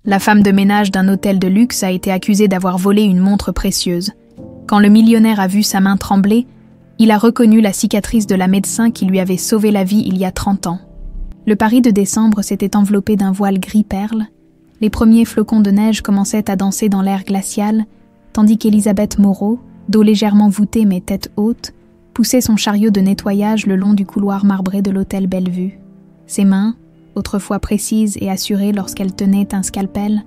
La femme de ménage d'un hôtel de luxe a été accusée d'avoir volé une montre précieuse. Quand le millionnaire a vu sa main trembler, il a reconnu la cicatrice de la médecin qui lui avait sauvé la vie il y a 30 ans. Le Paris de décembre s'était enveloppé d'un voile gris perle. Les premiers flocons de neige commençaient à danser dans l'air glacial, tandis qu'Elisabeth Moreau, dos légèrement voûté mais tête haute, poussait son chariot de nettoyage le long du couloir marbré de l'hôtel Bellevue. Ses mains, autrefois précises et assurées lorsqu'elle tenait un scalpel,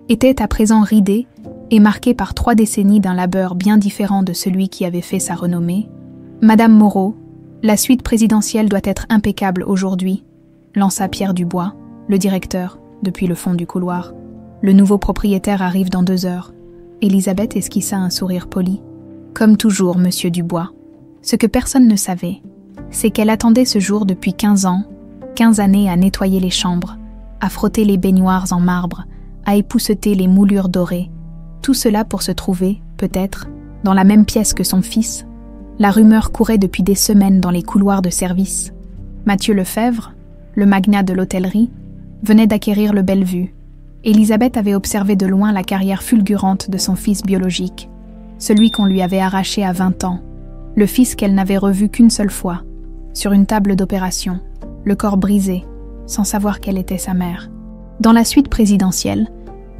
étaient à présent ridées et marquées par 3 décennies d'un labeur bien différent de celui qui avait fait sa renommée. « Madame Moreau, la suite présidentielle doit être impeccable aujourd'hui », lança Pierre Dubois, le directeur, depuis le fond du couloir. « Le nouveau propriétaire arrive dans 2 heures. » Elisabeth esquissa un sourire poli. « Comme toujours, monsieur Dubois. » Ce que personne ne savait, c'est qu'elle attendait ce jour depuis 15 ans, 15 années à nettoyer les chambres, à frotter les baignoires en marbre, à épousseter les moulures dorées. Tout cela pour se trouver, peut-être, dans la même pièce que son fils. La rumeur courait depuis des semaines dans les couloirs de service. Mathieu Lefebvre, le magnat de l'hôtellerie, venait d'acquérir le Bellevue. Elisabeth avait observé de loin la carrière fulgurante de son fils biologique, celui qu'on lui avait arraché à 20 ans, le fils qu'elle n'avait revu qu'une seule fois, sur une table d'opération, le corps brisé, sans savoir quelle était sa mère. Dans la suite présidentielle,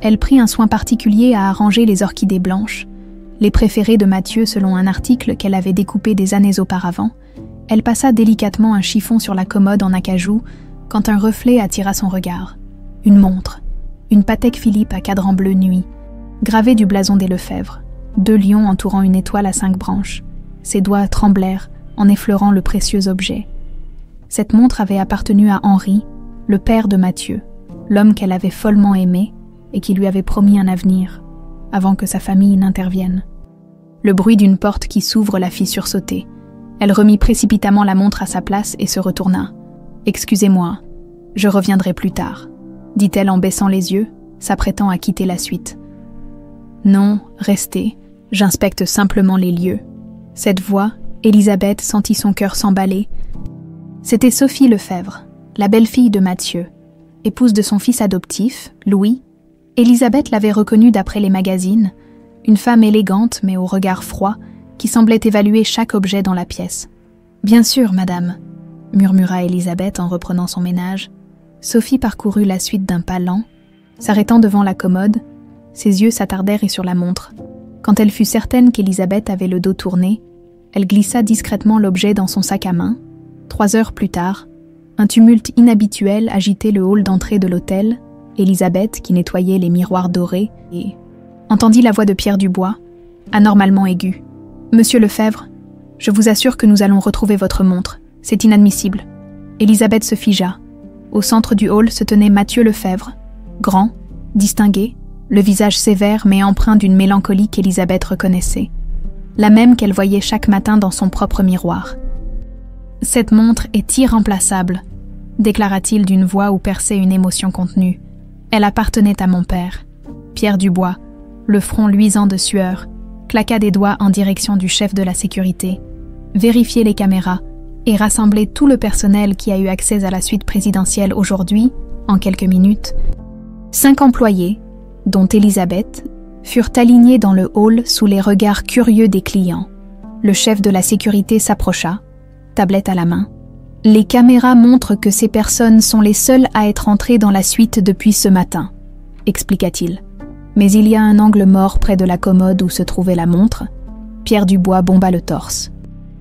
elle prit un soin particulier à arranger les orchidées blanches, les préférées de Mathieu selon un article qu'elle avait découpé des années auparavant. Elle passa délicatement un chiffon sur la commode en acajou quand un reflet attira son regard. Une montre, une Patek Philippe à cadran bleu nuit, gravée du blason des Lefebvre, 2 lions entourant une étoile à 5 branches. Ses doigts tremblèrent en effleurant le précieux objet. Cette montre avait appartenu à Henri, le père de Mathieu, l'homme qu'elle avait follement aimé et qui lui avait promis un avenir, avant que sa famille n'intervienne. Le bruit d'une porte qui s'ouvre la fit sursauter. Elle remit précipitamment la montre à sa place et se retourna. « Excusez-moi, je reviendrai plus tard », dit-elle en baissant les yeux, s'apprêtant à quitter la suite. « Non, restez, j'inspecte simplement les lieux. » Cette voix, Elisabeth sentit son cœur s'emballer. C'était Sophie Lefebvre, la belle-fille de Mathieu, épouse de son fils adoptif, Louis. Elisabeth l'avait reconnue d'après les magazines, une femme élégante mais au regard froid, qui semblait évaluer chaque objet dans la pièce. « Bien sûr, madame », murmura Elisabeth en reprenant son ménage. Sophie parcourut la suite d'un pas lent, s'arrêtant devant la commode, ses yeux s'attardèrent sur la montre. Quand elle fut certaine qu'Elisabeth avait le dos tourné, elle glissa discrètement l'objet dans son sac à main. 3 heures plus tard, un tumulte inhabituel agitait le hall d'entrée de l'hôtel. Elisabeth, qui nettoyait les miroirs dorés, et entendit la voix de Pierre Dubois, anormalement aiguë. « Monsieur Lefebvre, je vous assure que nous allons retrouver votre montre. C'est inadmissible. » Elisabeth se figea. Au centre du hall se tenait Mathieu Lefebvre, grand, distingué, le visage sévère mais empreint d'une mélancolie qu'Elisabeth reconnaissait, la même qu'elle voyait chaque matin dans son propre miroir. « Cette montre est irremplaçable, » déclara-t-il d'une voix où perçait une émotion contenue. « Elle appartenait à mon père. » Pierre Dubois, le front luisant de sueur, claqua des doigts en direction du chef de la sécurité, vérifiait les caméras et rassemblait tout le personnel qui a eu accès à la suite présidentielle aujourd'hui, en quelques minutes. 5 employés, dont Elisabeth, furent alignés dans le hall sous les regards curieux des clients. Le chef de la sécurité s'approcha, tablette à la main. « Les caméras montrent que ces personnes sont les seules à être entrées dans la suite depuis ce matin », expliqua-t-il. « Mais il y a un angle mort près de la commode où se trouvait la montre. » Pierre Dubois bomba le torse,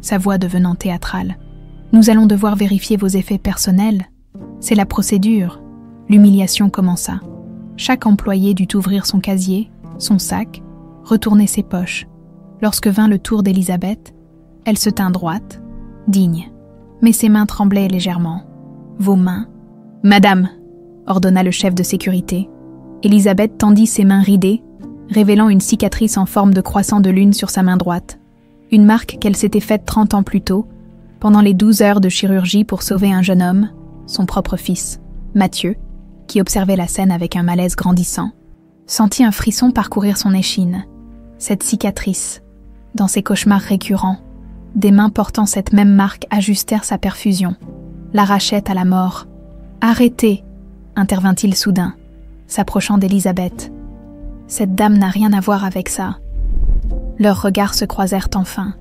sa voix devenant théâtrale. « Nous allons devoir vérifier vos effets personnels. C'est la procédure. » L'humiliation commença. Chaque employé dut ouvrir son casier, son sac, retourner ses poches. Lorsque vint le tour d'Elisabeth, elle se tint droite, digne. Mais ses mains tremblaient légèrement. « Vos mains !»« Madame !» ordonna le chef de sécurité. Elisabeth tendit ses mains ridées, révélant une cicatrice en forme de croissant de lune sur sa main droite. Une marque qu'elle s'était faite 30 ans plus tôt, pendant les 12 heures de chirurgie pour sauver un jeune homme, son propre fils, Mathieu, qui observait la scène avec un malaise grandissant, sentit un frisson parcourir son échine. Cette cicatrice, dans ses cauchemars récurrents, des mains portant cette même marque ajustèrent sa perfusion, l'arrachaient à la mort. « Arrêtez !» intervint-il soudain. s'approchant d'Élisabeth. Cette dame n'a rien à voir avec ça. Leurs regards se croisèrent enfin.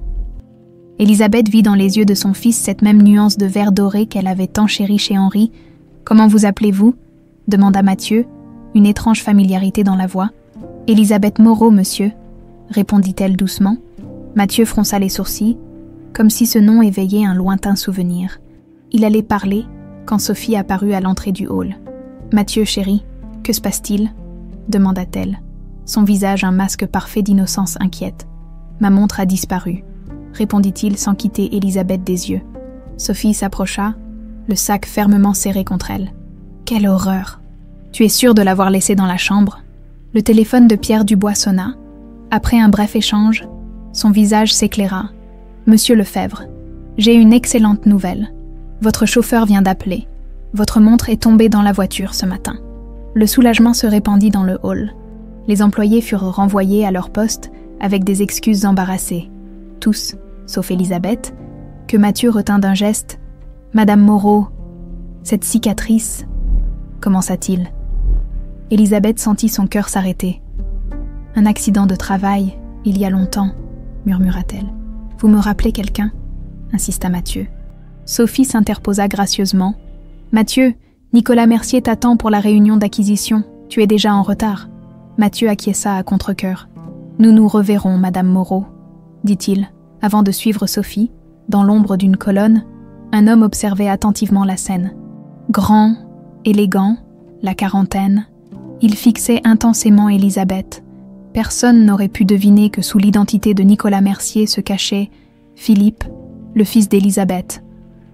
Élisabeth vit dans les yeux de son fils cette même nuance de vert doré qu'elle avait tant chérie chez Henri. « Comment vous appelez-vous » demanda Mathieu, une étrange familiarité dans la voix. « Élisabeth Moreau, monsieur » répondit-elle doucement. Mathieu fronça les sourcils, comme si ce nom éveillait un lointain souvenir. Il allait parler quand Sophie apparut à l'entrée du hall. « Mathieu, chéri, que se passe-t-il » demanda-t-elle, son visage un masque parfait d'innocence inquiète. « Ma montre a disparu » répondit-il sans quitter Élisabeth des yeux. Sophie s'approcha, le sac fermement serré contre elle. « Quelle horreur ! Tu es sûre de l'avoir laissé dans la chambre ?» Le téléphone de Pierre Dubois sonna. Après un bref échange, son visage s'éclaira. « Monsieur Lefebvre, j'ai une excellente nouvelle. Votre chauffeur vient d'appeler. Votre montre est tombée dans la voiture ce matin. » Le soulagement se répandit dans le hall. Les employés furent renvoyés à leur poste avec des excuses embarrassées. Tous, sauf Élisabeth, que Mathieu retint d'un geste. « Madame Moreau, cette cicatrice, commença-t-il. Élisabeth sentit son cœur s'arrêter. « Un accident de travail, il y a longtemps, » murmura-t-elle. « Vous me rappelez quelqu'un » insista Mathieu. Sophie s'interposa gracieusement. « Mathieu, Nicolas Mercier t'attend pour la réunion d'acquisition. Tu es déjà en retard. » Mathieu acquiesça à contre-cœur. « Nous nous reverrons, Madame Moreau, » dit-il, avant de suivre Sophie. Dans l'ombre d'une colonne, un homme observait attentivement la scène. Grand, élégant, la quarantaine, il fixait intensément Élisabeth. Personne n'aurait pu deviner que sous l'identité de Nicolas Mercier se cachait Philippe, le fils d'Élisabeth,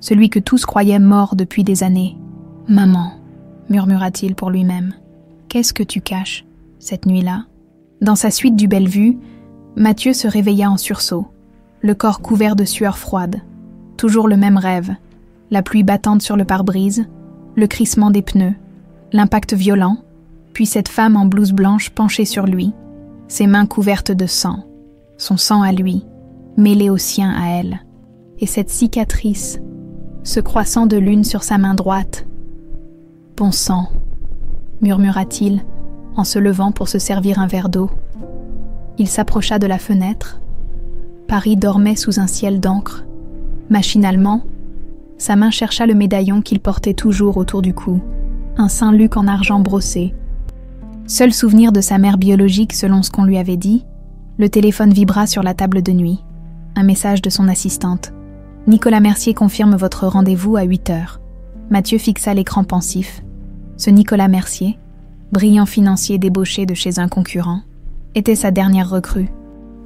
celui que tous croyaient mort depuis des années. « Maman, » murmura-t-il pour lui-même, « qu'est-ce que tu caches, cette nuit-là » Dans sa suite du Bellevue, Mathieu se réveilla en sursaut, le corps couvert de sueur froide. Toujours le même rêve, la pluie battante sur le pare-brise, le crissement des pneus, l'impact violent, puis cette femme en blouse blanche penchée sur lui, ses mains couvertes de sang, son sang à lui, mêlé au sien à elle, et cette cicatrice, se croissant de l'une sur sa main droite. « Bon sang » murmura-t-il, en se levant pour se servir un verre d'eau. Il s'approcha de la fenêtre. Paris dormait sous un ciel d'encre. Machinalement, sa main chercha le médaillon qu'il portait toujours autour du cou, un Saint-Luc en argent brossé. Seul souvenir de sa mère biologique selon ce qu'on lui avait dit, le téléphone vibra sur la table de nuit. Un message de son assistante. « Nicolas Mercier confirme votre rendez-vous à 8h. » Mathieu fixa l'écran pensif. Ce Nicolas Mercier, brillant financier débauché de chez un concurrent, était sa dernière recrue.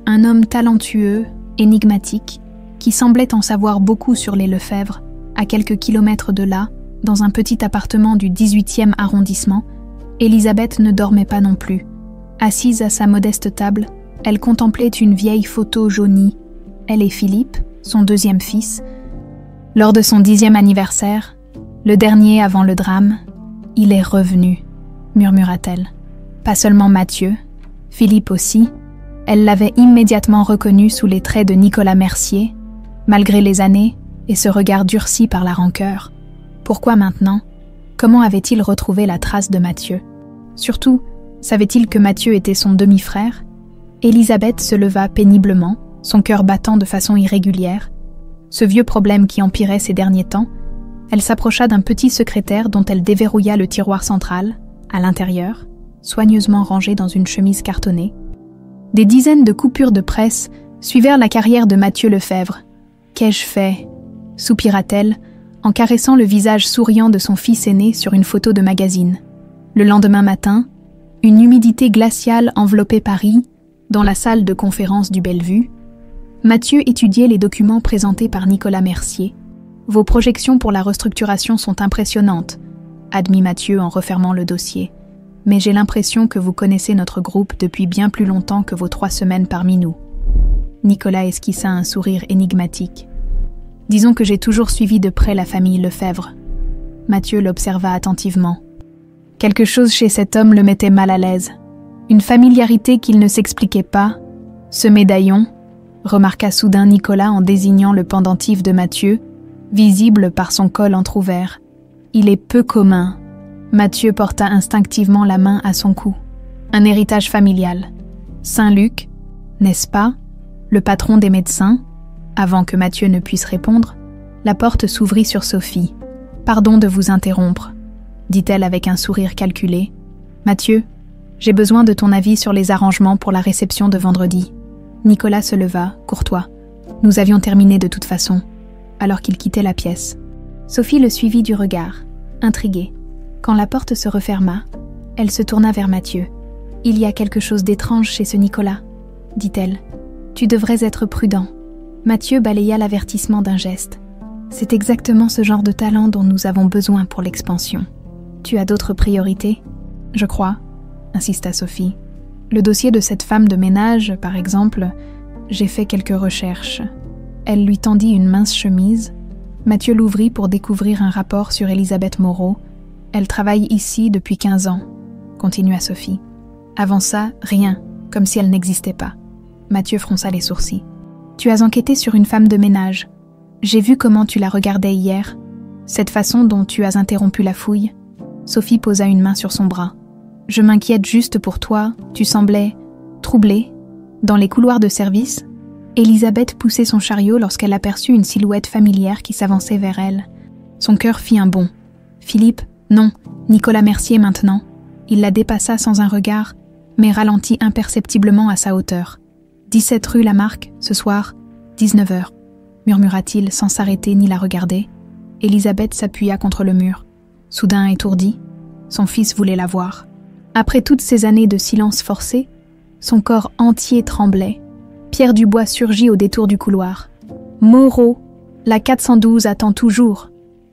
Un homme talentueux, énigmatique, qui semblait en savoir beaucoup sur les Lefebvre, à quelques kilomètres de là, dans un petit appartement du 18e arrondissement. Élisabeth ne dormait pas non plus. Assise à sa modeste table, elle contemplait une vieille photo jaunie. Elle et Philippe, son deuxième fils. Lors de son 10e anniversaire, le dernier avant le drame, « Il est revenu », murmura-t-elle. Pas seulement Mathieu, Philippe aussi. Elle l'avait immédiatement reconnu sous les traits de Nicolas Mercier, malgré les années et ce regard durci par la rancœur. Pourquoi maintenant? Comment avait-il retrouvé la trace de Mathieu? Surtout, savait-il que Mathieu était son demi-frère? Élisabeth se leva péniblement, son cœur battant de façon irrégulière. Ce vieux problème qui empirait ces derniers temps, elle s'approcha d'un petit secrétaire dont elle déverrouilla le tiroir central, à l'intérieur, soigneusement rangé dans une chemise cartonnée. Des dizaines de coupures de presse suivèrent la carrière de Mathieu Lefebvre. « Qu'ai-je fait » soupira-t-elle, en caressant le visage souriant de son fils aîné sur une photo de magazine. Le lendemain matin, une humidité glaciale enveloppait Paris, dans la salle de conférence du Bellevue. Mathieu étudiait les documents présentés par Nicolas Mercier. « Vos projections pour la restructuration sont impressionnantes », admit Mathieu en refermant le dossier. « Mais j'ai l'impression que vous connaissez notre groupe depuis bien plus longtemps que vos 3 semaines parmi nous. » Nicolas esquissa un sourire énigmatique. « Disons que j'ai toujours suivi de près la famille Lefebvre. » Mathieu l'observa attentivement. Quelque chose chez cet homme le mettait mal à l'aise. Une familiarité qu'il ne s'expliquait pas. « Ce médaillon » remarqua soudain Nicolas en désignant le pendentif de Mathieu, visible par son col entrouvert. « Il est peu commun. » Mathieu porta instinctivement la main à son cou. Un héritage familial. Saint-Luc, n'est-ce pas? Le patron des médecins? Avant que Mathieu ne puisse répondre, la porte s'ouvrit sur Sophie. « Pardon de vous interrompre », dit-elle avec un sourire calculé. « Mathieu, j'ai besoin de ton avis sur les arrangements pour la réception de vendredi. » Nicolas se leva, courtois. Nous avions terminé de toute façon, alors qu'il quittait la pièce. Sophie le suivit du regard, intriguée. Quand la porte se referma, elle se tourna vers Mathieu. « Il y a quelque chose d'étrange chez ce Nicolas, » dit-elle. « Tu devrais être prudent. » Mathieu balaya l'avertissement d'un geste. « C'est exactement ce genre de talent dont nous avons besoin pour l'expansion. »« Tu as d'autres priorités ?»« Je crois, » insista Sophie. « Le dossier de cette femme de ménage, par exemple, j'ai fait quelques recherches. » Elle lui tendit une mince chemise. Mathieu l'ouvrit pour découvrir un rapport sur Elisabeth Moreau. « Elle travaille ici depuis 15 ans, » continua Sophie. « Avant ça, rien, comme si elle n'existait pas. » Mathieu fronça les sourcils. « Tu as enquêté sur une femme de ménage. J'ai vu comment tu la regardais hier, cette façon dont tu as interrompu la fouille. » Sophie posa une main sur son bras. « Je m'inquiète juste pour toi, tu semblais troublée. Dans les couloirs de service, Elisabeth poussait son chariot lorsqu'elle aperçut une silhouette familière qui s'avançait vers elle. Son cœur fit un bond. « Philippe, non, Nicolas Mercier maintenant. » Il la dépassa sans un regard, mais ralentit imperceptiblement à sa hauteur. « 17 rue Lamarque, ce soir, 19h, » murmura-t-il sans s'arrêter ni la regarder. Elisabeth s'appuya contre le mur. Soudain étourdie, son fils voulait la voir. Après toutes ces années de silence forcé, son corps entier tremblait. Pierre Dubois surgit au détour du couloir. « Moreau, la 412 attend toujours. »«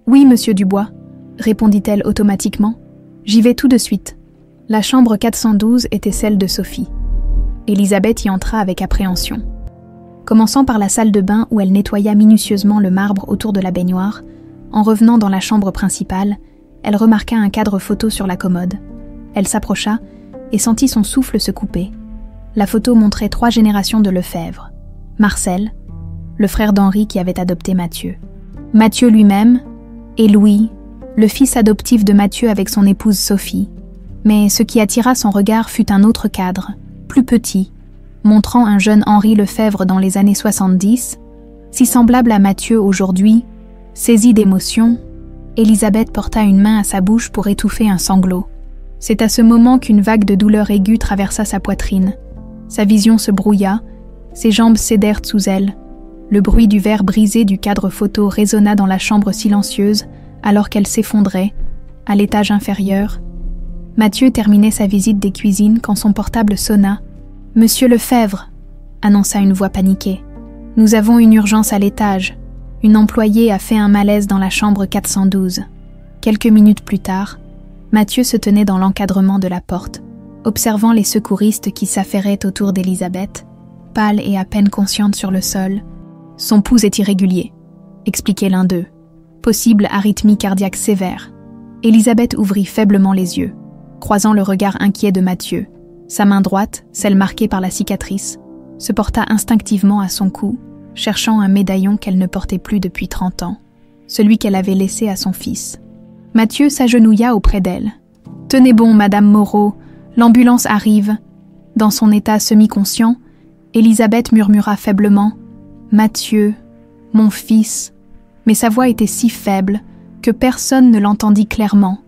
Oui, monsieur Dubois, » répondit-elle automatiquement. « J'y vais tout de suite. » La chambre 412 était celle de Sophie. Elisabeth y entra avec appréhension. Commençant par la salle de bain où elle nettoya minutieusement le marbre autour de la baignoire, en revenant dans la chambre principale, elle remarqua un cadre photo sur la commode. Elle s'approcha et sentit son souffle se couper. La photo montrait 3 générations de Lefebvre. Marcel, le frère d'Henri qui avait adopté Mathieu. Mathieu lui-même et Louis, le fils adoptif de Mathieu avec son épouse Sophie. Mais ce qui attira son regard fut un autre cadre, plus petit, montrant un jeune Henri Lefebvre dans les années 70, si semblable à Mathieu aujourd'hui. Saisie d'émotion, Elisabeth porta une main à sa bouche pour étouffer un sanglot. C'est à ce moment qu'une vague de douleur aiguë traversa sa poitrine. Sa vision se brouilla, ses jambes cédèrent sous elle. Le bruit du verre brisé du cadre photo résonna dans la chambre silencieuse alors qu'elle s'effondrait, à l'étage inférieur. Mathieu terminait sa visite des cuisines quand son portable sonna. « Monsieur Lefebvre !» annonça une voix paniquée. « Nous avons une urgence à l'étage. Une employée a fait un malaise dans la chambre 412. » Quelques minutes plus tard, Mathieu se tenait dans l'encadrement de la porte, observant les secouristes qui s'affairaient autour d'Elisabeth, pâle et à peine consciente sur le sol. « Son pouls est irrégulier », expliquait l'un d'eux. « Possible arythmie cardiaque sévère. » Elisabeth ouvrit faiblement les yeux, croisant le regard inquiet de Mathieu. Sa main droite, celle marquée par la cicatrice, se porta instinctivement à son cou, cherchant un médaillon qu'elle ne portait plus depuis 30 ans, celui qu'elle avait laissé à son fils. Mathieu s'agenouilla auprès d'elle. « Tenez bon, Madame Moreau, l'ambulance arrive. » Dans son état semi-conscient, Elisabeth murmura faiblement « Mathieu, mon fils », mais sa voix était si faible que personne ne l'entendit clairement,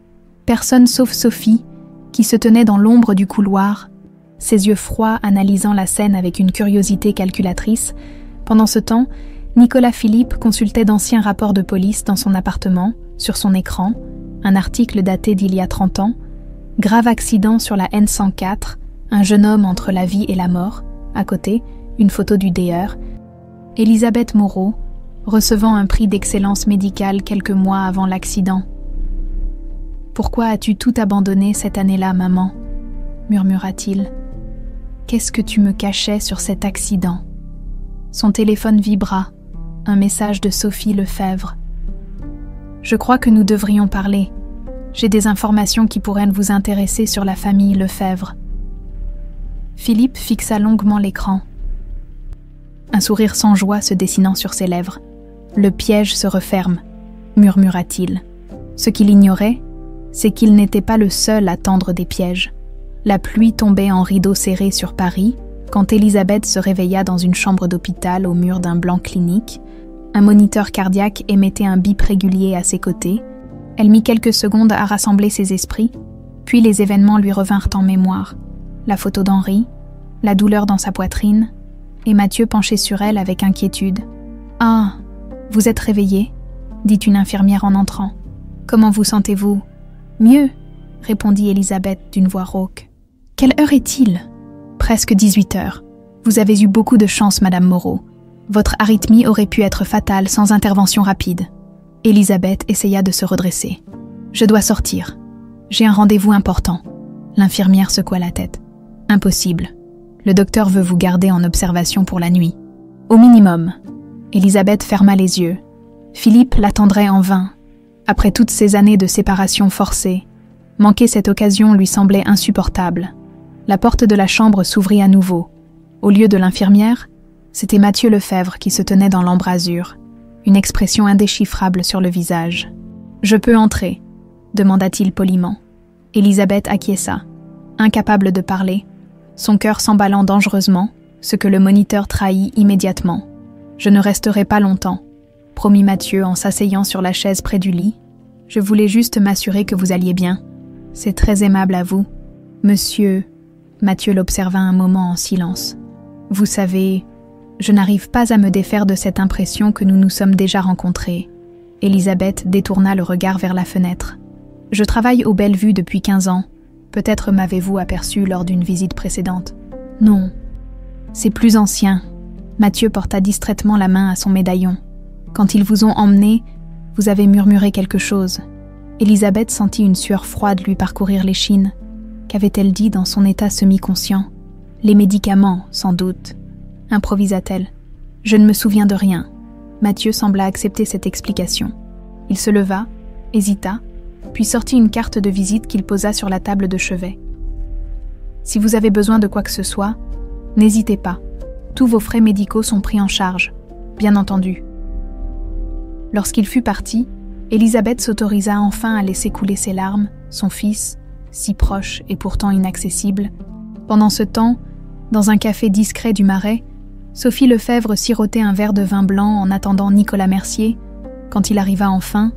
personne sauf Sophie, qui se tenait dans l'ombre du couloir, ses yeux froids analysant la scène avec une curiosité calculatrice. Pendant ce temps, Nicolas Philippe consultait d'anciens rapports de police dans son appartement, sur son écran, un article daté d'il y a 30 ans, grave accident sur la N104, un jeune homme entre la vie et la mort, à côté, une photo du DR, Elisabeth Moreau, recevant un prix d'excellence médicale quelques mois avant l'accident. « Pourquoi as-tu tout abandonné cette année-là, maman ?» murmura-t-il. « Qu'est-ce que tu me cachais sur cet accident ?» Son téléphone vibra, un message de Sophie Lefebvre. « Je crois que nous devrions parler. J'ai des informations qui pourraient vous intéresser sur la famille Lefebvre. » Philippe fixa longuement l'écran. Un sourire sans joie se dessinant sur ses lèvres. « Le piège se referme, » murmura-t-il. Ce qu'il ignorait, c'est qu'il n'était pas le seul à tendre des pièges. La pluie tombait en rideaux serrés sur Paris quand Elisabeth se réveilla dans une chambre d'hôpital au mur d'un blanc clinique. Un moniteur cardiaque émettait un bip régulier à ses côtés. Elle mit quelques secondes à rassembler ses esprits, puis les événements lui revinrent en mémoire. La photo d'Henri, la douleur dans sa poitrine, et Mathieu penché sur elle avec inquiétude. « Ah, vous êtes réveillée ?» dit une infirmière en entrant. « Comment vous sentez-vous ?»« Mieux », répondit Elisabeth d'une voix rauque. « Quelle heure est-il ?»« Presque 18 heures. Vous avez eu beaucoup de chance, Madame Moreau. Votre arythmie aurait pu être fatale sans intervention rapide. » Elisabeth essaya de se redresser. « Je dois sortir. J'ai un rendez-vous important. » L'infirmière secoua la tête. « Impossible. Le docteur veut vous garder en observation pour la nuit. » « Au minimum. » Elisabeth ferma les yeux. Philippe l'attendrait en vain. Après toutes ces années de séparation forcée, manquer cette occasion lui semblait insupportable. La porte de la chambre s'ouvrit à nouveau. Au lieu de l'infirmière, c'était Mathieu Lefebvre qui se tenait dans l'embrasure, une expression indéchiffrable sur le visage. « Je peux entrer ?» demanda-t-il poliment. Elisabeth acquiesça, incapable de parler, son cœur s'emballant dangereusement, ce que le moniteur trahit immédiatement. « Je ne resterai pas longtemps », promit Mathieu en s'asseyant sur la chaise près du lit. « Je voulais juste m'assurer que vous alliez bien. C'est très aimable à vous. » « Monsieur... » Mathieu l'observa un moment en silence. « Vous savez, je n'arrive pas à me défaire de cette impression que nous nous sommes déjà rencontrés. » Elisabeth détourna le regard vers la fenêtre. « Je travaille au Bellevue depuis 15 ans. Peut-être m'avez-vous aperçu lors d'une visite précédente. »« Non. C'est plus ancien. » Mathieu porta distraitement la main à son médaillon. « Quand ils vous ont emmené, vous avez murmuré quelque chose. » Elisabeth sentit une sueur froide lui parcourir l'échine. Qu'avait-elle dit dans son état semi-conscient? Les médicaments, sans doute. Improvisa-t-elle. « Je ne me souviens de rien. » Mathieu sembla accepter cette explication. Il se leva, hésita, puis sortit une carte de visite qu'il posa sur la table de chevet. « Si vous avez besoin de quoi que ce soit, n'hésitez pas. Tous vos frais médicaux sont pris en charge, bien entendu. » Lorsqu'il fut parti, Elisabeth s'autorisa enfin à laisser couler ses larmes, son fils, si proche et pourtant inaccessible. Pendant ce temps, dans un café discret du Marais, Sophie Lefebvre sirotait un verre de vin blanc en attendant Nicolas Mercier. Quand il arriva enfin,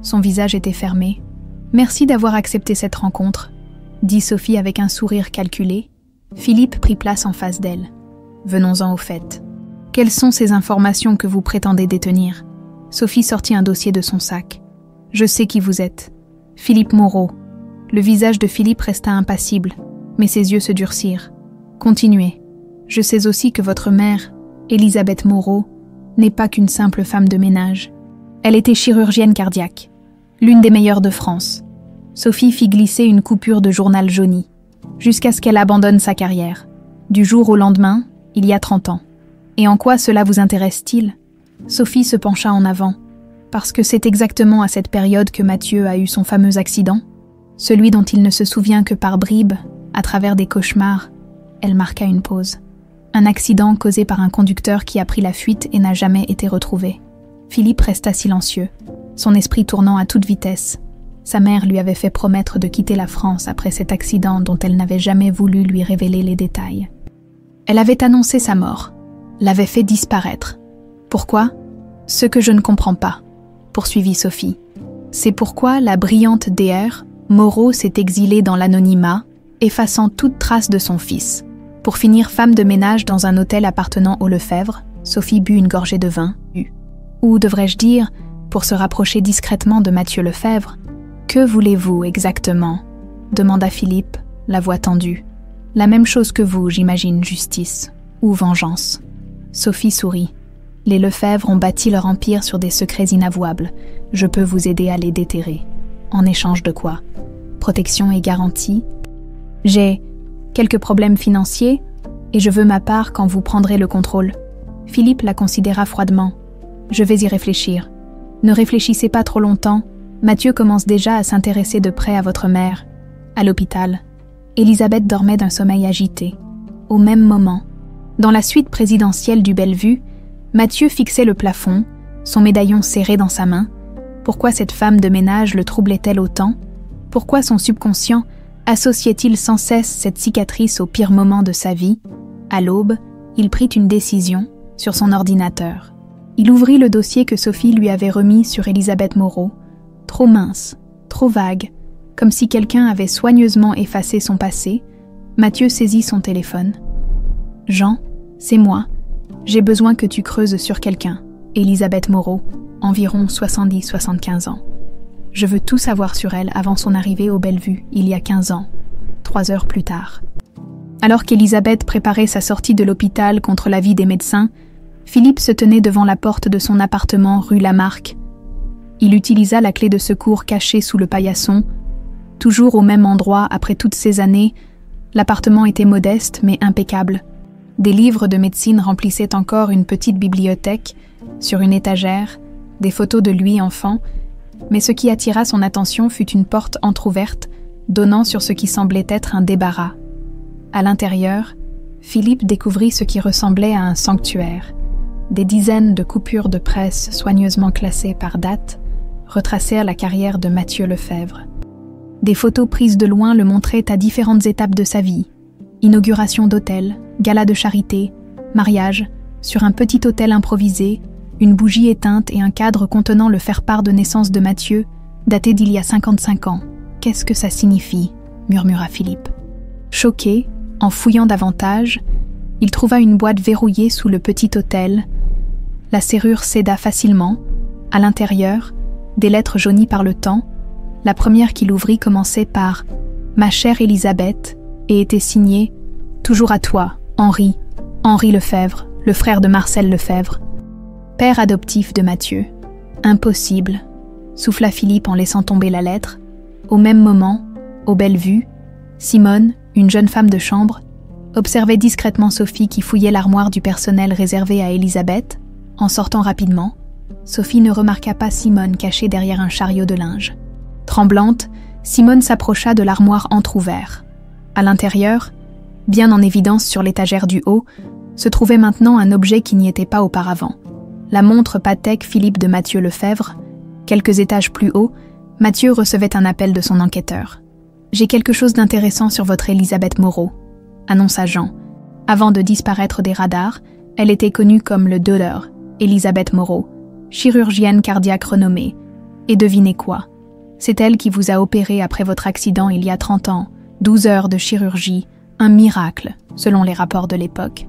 son visage était fermé. « Merci d'avoir accepté cette rencontre », dit Sophie avec un sourire calculé. Philippe prit place en face d'elle. « Venons-en au fait. Quelles sont ces informations que vous prétendez détenir ?» Sophie sortit un dossier de son sac. « Je sais qui vous êtes. Philippe Moreau. » Le visage de Philippe resta impassible, mais ses yeux se durcirent. « Continuez. Je sais aussi que votre mère, Elisabeth Moreau, n'est pas qu'une simple femme de ménage. Elle était chirurgienne cardiaque, l'une des meilleures de France. » Sophie fit glisser une coupure de journal jauni, jusqu'à ce qu'elle abandonne sa carrière, du jour au lendemain, il y a 30 ans. « Et en quoi cela vous intéresse-t-il » Sophie se pencha en avant, parce que c'est exactement à cette période que Mathieu a eu son fameux accident, celui dont il ne se souvient que par bribes, à travers des cauchemars. Elle marqua une pause. Un accident causé par un conducteur qui a pris la fuite et n'a jamais été retrouvé. Philippe resta silencieux, son esprit tournant à toute vitesse. Sa mère lui avait fait promettre de quitter la France après cet accident dont elle n'avait jamais voulu lui révéler les détails. Elle avait annoncé sa mort, l'avait fait disparaître. Pourquoi ? Ce que je ne comprends pas, poursuivit Sophie. C'est pourquoi la brillante DR, Moreau, s'est exilée dans l'anonymat, effaçant toute trace de son fils. Pour finir femme de ménage dans un hôtel appartenant aux Lefebvre, Sophie but une gorgée de vin. Ou devrais-je dire, pour se rapprocher discrètement de Mathieu Lefebvre, « Que voulez-vous exactement ?» demanda Philippe, la voix tendue. « La même chose que vous, j'imagine, justice. Ou vengeance. » Sophie sourit. « Les Lefebvre ont bâti leur empire sur des secrets inavouables. Je peux vous aider à les déterrer. En échange de quoi ? Protection et garantie ? J'ai quelques problèmes financiers et je veux ma part quand vous prendrez le contrôle. » Philippe la considéra froidement. « Je vais y réfléchir. Ne réfléchissez pas trop longtemps. Mathieu commence déjà à s'intéresser de près à votre mère. » À l'hôpital, Elisabeth dormait d'un sommeil agité. Au même moment, dans la suite présidentielle du Bellevue, Mathieu fixait le plafond, son médaillon serré dans sa main. Pourquoi cette femme de ménage le troublait-elle autant ? Pourquoi son subconscient associait-il sans cesse cette cicatrice au pire moment de sa vie? À l'aube, il prit une décision sur son ordinateur. Il ouvrit le dossier que Sophie lui avait remis sur Elisabeth Moreau, trop mince, trop vague, comme si quelqu'un avait soigneusement effacé son passé. Mathieu saisit son téléphone. « Jean, c'est moi. J'ai besoin que tu creuses sur quelqu'un. Elisabeth Moreau, environ 70-75 ans. Je veux tout savoir sur elle avant son arrivée au Bellevue, il y a 15 ans, 3 heures plus tard. » Alors qu'Elisabeth préparait sa sortie de l'hôpital contre l'avis des médecins, Philippe se tenait devant la porte de son appartement rue Lamarque. Il utilisa la clé de secours cachée sous le paillasson. Toujours au même endroit après toutes ces années, l'appartement était modeste mais impeccable. Des livres de médecine remplissaient encore une petite bibliothèque, sur une étagère, des photos de lui enfant, mais ce qui attira son attention fut une porte entr'ouverte, donnant sur ce qui semblait être un débarras. À l'intérieur, Philippe découvrit ce qui ressemblait à un sanctuaire. Des dizaines de coupures de presse soigneusement classées par date retracèrent la carrière de Mathieu Lefebvre. Des photos prises de loin le montraient à différentes étapes de sa vie. Inauguration d'hôtel, gala de charité, mariage, sur un petit hôtel improvisé, une bougie éteinte et un cadre contenant le faire-part de naissance de Mathieu, daté d'il y a 55 ans. « Qu'est-ce que ça signifie » murmura Philippe. Choqué, en fouillant davantage, il trouva une boîte verrouillée sous le petit autel. La serrure céda facilement. À l'intérieur, des lettres jaunies par le temps. La première qu'il ouvrit commençait par « Ma chère Elisabeth » et était signée « Toujours à toi, Henri Lefebvre, le frère de Marcel Lefebvre, père adoptif de Mathieu. » « Impossible » souffla Philippe en laissant tomber la lettre. Au même moment, au Bellevue, Simone, une jeune femme de chambre, observait discrètement Sophie qui fouillait l'armoire du personnel réservé à Elisabeth. En sortant rapidement, Sophie ne remarqua pas Simone cachée derrière un chariot de linge. Tremblante, Simone s'approcha de l'armoire entr'ouvert. À l'intérieur, bien en évidence sur l'étagère du haut, se trouvait maintenant un objet qui n'y était pas auparavant. La montre Patek Philippe de Mathieu Lefebvre. Quelques étages plus haut, Mathieu recevait un appel de son enquêteur. « J'ai quelque chose d'intéressant sur votre Elisabeth Moreau », annonça Jean. Avant de disparaître des radars, elle était connue comme le Doller, Elisabeth Moreau, chirurgienne cardiaque renommée. Et devinez quoi? C'est elle qui vous a opéré après votre accident il y a 30 ans, 12 heures de chirurgie, un miracle, selon les rapports de l'époque.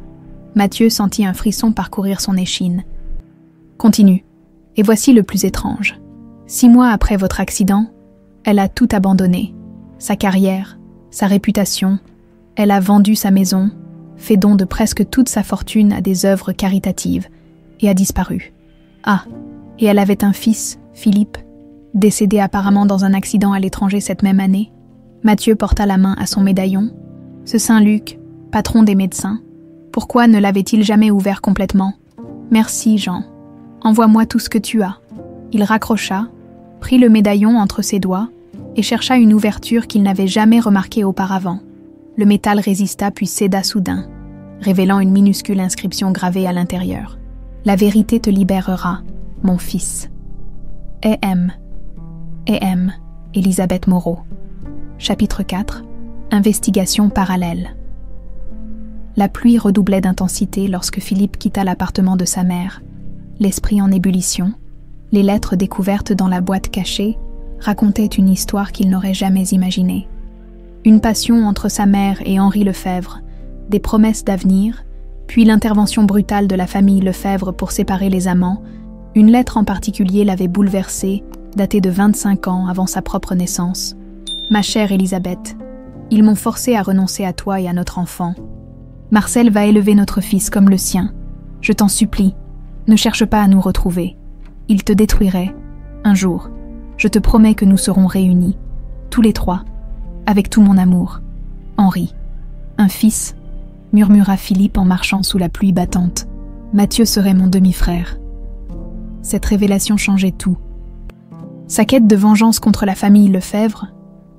Mathieu sentit un frisson parcourir son échine. Continue. Et voici le plus étrange. 6 mois après votre accident, elle a tout abandonné. Sa carrière, sa réputation, elle a vendu sa maison, fait don de presque toute sa fortune à des œuvres caritatives et a disparu. Ah, et elle avait un fils, Philippe, décédé apparemment dans un accident à l'étranger cette même année. Mathieu porta la main à son médaillon. Ce Saint-Luc, patron des médecins, pourquoi ne l'avait-il jamais ouvert complètement? Merci, Jean. Envoie-moi tout ce que tu as. Il raccrocha, prit le médaillon entre ses doigts et chercha une ouverture qu'il n'avait jamais remarquée auparavant. Le métal résista puis céda soudain, révélant une minuscule inscription gravée à l'intérieur. « La vérité te libérera, mon fils. E.M. Elisabeth Moreau. » Chapitre 4. Investigation parallèle. La pluie redoublait d'intensité lorsque Philippe quitta l'appartement de sa mère, l'esprit en ébullition. Les lettres découvertes dans la boîte cachée racontaient une histoire qu'il n'aurait jamais imaginée. Une passion entre sa mère et Henri Lefebvre, des promesses d'avenir, puis l'intervention brutale de la famille Lefebvre pour séparer les amants. Une lettre en particulier l'avait bouleversée, datée de 25 ans avant sa propre naissance. « Ma chère Elisabeth, ils m'ont forcé à renoncer à toi et à notre enfant. Marcel va élever notre fils comme le sien. Je t'en supplie, ne cherche pas à nous retrouver. Il te détruirait, un jour. Je te promets que nous serons réunis, tous les trois, avec tout mon amour. Henri. » Un fils, murmura Philippe en marchant sous la pluie battante. Mathieu serait mon demi-frère. Cette révélation changeait tout. Sa quête de vengeance contre la famille Lefebvre,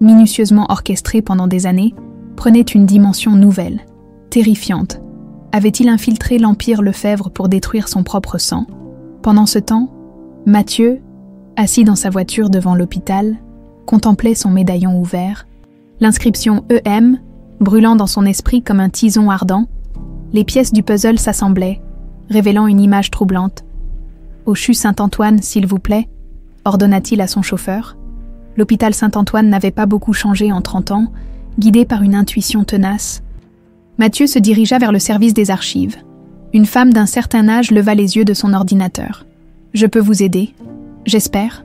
minutieusement orchestrée pendant des années, prenait une dimension nouvelle, terrifiante. Avait-il infiltré l'empire Lefebvre pour détruire son propre sang? Pendant ce temps, Mathieu, assis dans sa voiture devant l'hôpital, contemplait son médaillon ouvert, l'inscription EM, brûlant dans son esprit comme un tison ardent. Les pièces du puzzle s'assemblaient, révélant une image troublante. « Au CHU Saint-Antoine, s'il vous plaît », ordonna-t-il à son chauffeur. L'hôpital Saint-Antoine n'avait pas beaucoup changé en 30 ans, guidé par une intuition tenace. Mathieu se dirigea vers le service des archives. Une femme d'un certain âge leva les yeux de son ordinateur. « Je peux vous aider, j'espère »,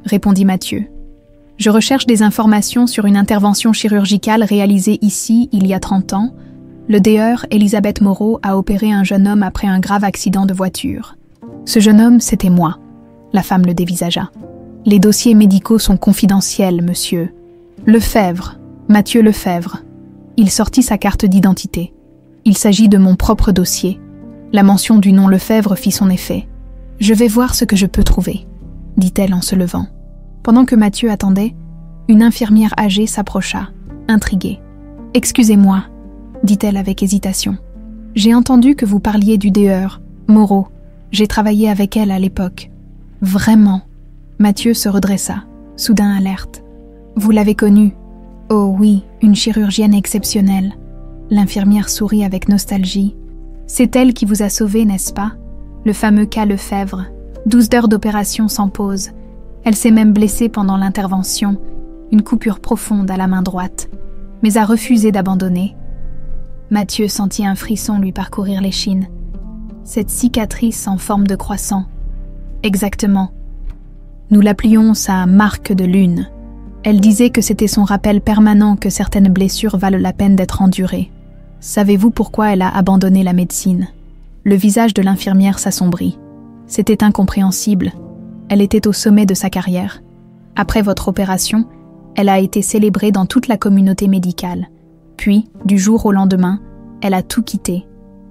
répondit Mathieu. « Je recherche des informations sur une intervention chirurgicale réalisée ici il y a 30 ans. Le DEUR Elisabeth Moreau a opéré un jeune homme après un grave accident de voiture. Ce jeune homme, c'était moi. » La femme le dévisagea. « Les dossiers médicaux sont confidentiels, monsieur. Lefebvre, Mathieu Lefebvre. » Il sortit sa carte d'identité. « Il s'agit de mon propre dossier. » La mention du nom Lefebvre fit son effet. « Je vais voir ce que je peux trouver, » dit-elle en se levant. Pendant que Mathieu attendait, une infirmière âgée s'approcha, intriguée. « Excusez-moi, » dit-elle avec hésitation. « J'ai entendu que vous parliez du DEUR, Moreau. J'ai travaillé avec elle à l'époque. » « Vraiment ?» Mathieu se redressa, soudain alerte. « Vous l'avez connue ? » ?»« Oh oui, une chirurgienne exceptionnelle. » L'infirmière sourit avec nostalgie. « C'est elle qui vous a sauvé, n'est-ce pas ? Le fameux cas Lefebvre. 12 heures d'opération sans pause. Elle s'est même blessée pendant l'intervention, une coupure profonde à la main droite, mais a refusé d'abandonner. » Mathieu sentit un frisson lui parcourir l'échine. Cette cicatrice en forme de croissant. Exactement. Nous l'appelions sa marque de lune. Elle disait que c'était son rappel permanent que certaines blessures valent la peine d'être endurées. Savez-vous pourquoi elle a abandonné la médecine ? Le visage de l'infirmière s'assombrit. C'était incompréhensible. Elle était au sommet de sa carrière. Après votre opération, elle a été célébrée dans toute la communauté médicale. Puis, du jour au lendemain, elle a tout quitté.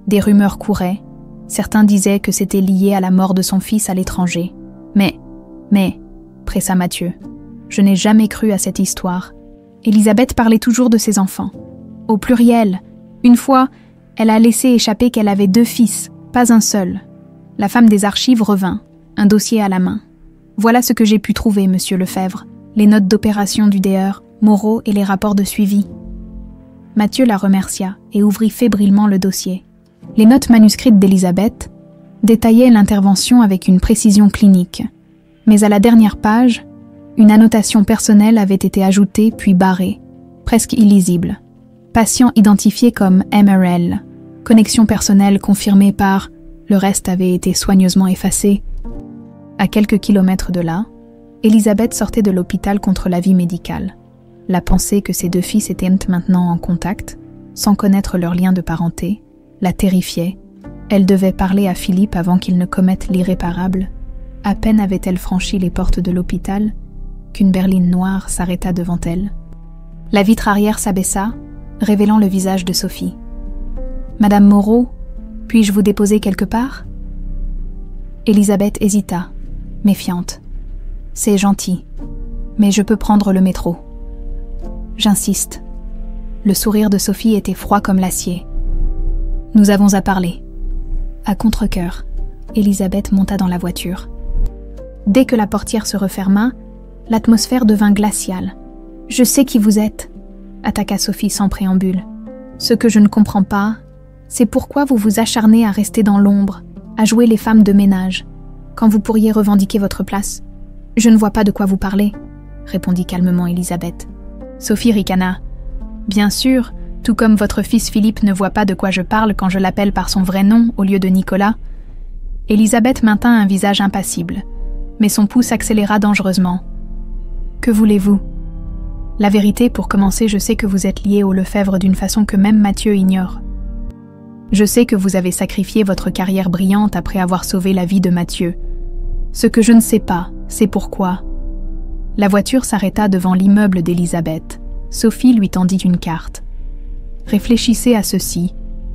Des rumeurs couraient. Certains disaient que c'était lié à la mort de son fils à l'étranger. Mais, pressa Mathieu, je n'ai jamais cru à cette histoire. Elisabeth parlait toujours de ses enfants. Au pluriel. Une fois, elle a laissé échapper qu'elle avait 2 fils, pas un seul. La femme des archives revint, un dossier à la main. Voilà ce que j'ai pu trouver, monsieur Lefebvre. Les notes d'opération du DEUR, Moreau et les rapports de suivi. Mathieu la remercia et ouvrit fébrilement le dossier. Les notes manuscrites d'Elisabeth détaillaient l'intervention avec une précision clinique. Mais à la dernière page, une annotation personnelle avait été ajoutée puis barrée, presque illisible. Patient identifié comme MRL. Connexion personnelle confirmée par... Le reste avait été soigneusement effacé. À quelques kilomètres de là, Elisabeth sortait de l'hôpital contre l'avis médical. La pensée que ses 2 fils étaient maintenant en contact, sans connaître leur lien de parenté, la terrifiait. Elle devait parler à Philippe avant qu'il ne commette l'irréparable. À peine avait-elle franchi les portes de l'hôpital qu'une berline noire s'arrêta devant elle. La vitre arrière s'abaissa, révélant le visage de Sophie. « Madame Moreau, puis-je vous déposer quelque part ?» Elisabeth hésita, méfiante. « C'est gentil, mais je peux prendre le métro. » « J'insiste. » Le sourire de Sophie était froid comme l'acier. « Nous avons à parler. » À contre-cœur, Elisabeth monta dans la voiture. Dès que la portière se referma, l'atmosphère devint glaciale. « Je sais qui vous êtes, » attaqua Sophie sans préambule. « Ce que je ne comprends pas, c'est pourquoi vous vous acharnez à rester dans l'ombre, à jouer les femmes de ménage, quand vous pourriez revendiquer votre place. Je ne vois pas de quoi vous parlez, » répondit calmement Elisabeth. Sophie ricana. « Bien sûr, tout comme votre fils Philippe ne voit pas de quoi je parle quand je l'appelle par son vrai nom au lieu de Nicolas. » Elisabeth maintint un visage impassible, mais son pouls s'accéléra dangereusement. « Que voulez-vous ? La vérité, pour commencer, je sais que vous êtes lié au Lefebvre d'une façon que même Mathieu ignore. Je sais que vous avez sacrifié votre carrière brillante après avoir sauvé la vie de Mathieu. Ce que je ne sais pas, c'est pourquoi. » La voiture s'arrêta devant l'immeuble d'Elisabeth. Sophie lui tendit une carte. « Réfléchissez à ceci.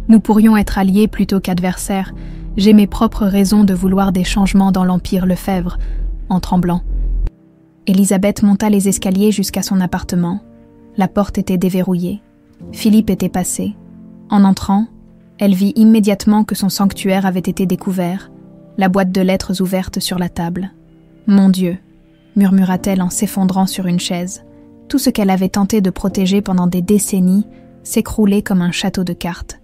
Nous pourrions être alliés plutôt qu'adversaires. J'ai mes propres raisons de vouloir des changements dans l'Empire Lefebvre. » En tremblant. Elisabeth monta les escaliers jusqu'à son appartement. La porte était déverrouillée. Philippe était passé. En entrant, elle vit immédiatement que son sanctuaire avait été découvert, la boîte de lettres ouverte sur la table. Mon Dieu, murmura-t-elle en s'effondrant sur une chaise. Tout ce qu'elle avait tenté de protéger pendant des décennies s'écroulait comme un château de cartes.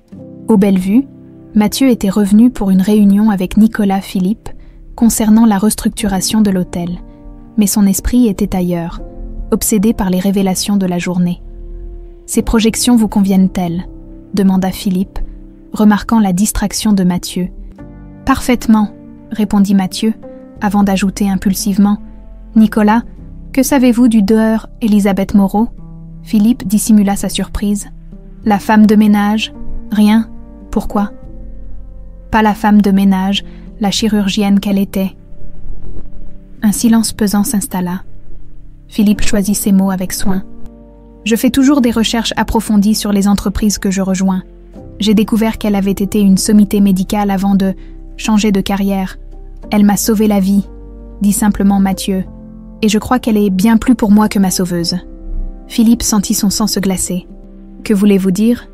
Au Bellevue, Mathieu était revenu pour une réunion avec Nicolas Philippe concernant la restructuration de l'hôtel, mais son esprit était ailleurs, obsédé par les révélations de la journée. « Ces projections vous conviennent-elles » demanda Philippe, remarquant la distraction de Mathieu. « Parfaitement » répondit Mathieu, avant d'ajouter impulsivement « Nicolas, que savez-vous du Dr Elisabeth Moreau ?» Philippe dissimula sa surprise. « La femme de ménage ? Rien. Pourquoi ? » « Pas la femme de ménage, la chirurgienne qu'elle était. » Un silence pesant s'installa. Philippe choisit ses mots avec soin. « Je fais toujours des recherches approfondies sur les entreprises que je rejoins. J'ai découvert qu'elle avait été une sommité médicale avant de changer de carrière. Elle m'a sauvé la vie, dit simplement Mathieu, et je crois qu'elle est bien plus pour moi que ma sauveuse. » Philippe sentit son sang se glacer. « Que voulez-vous dire ?»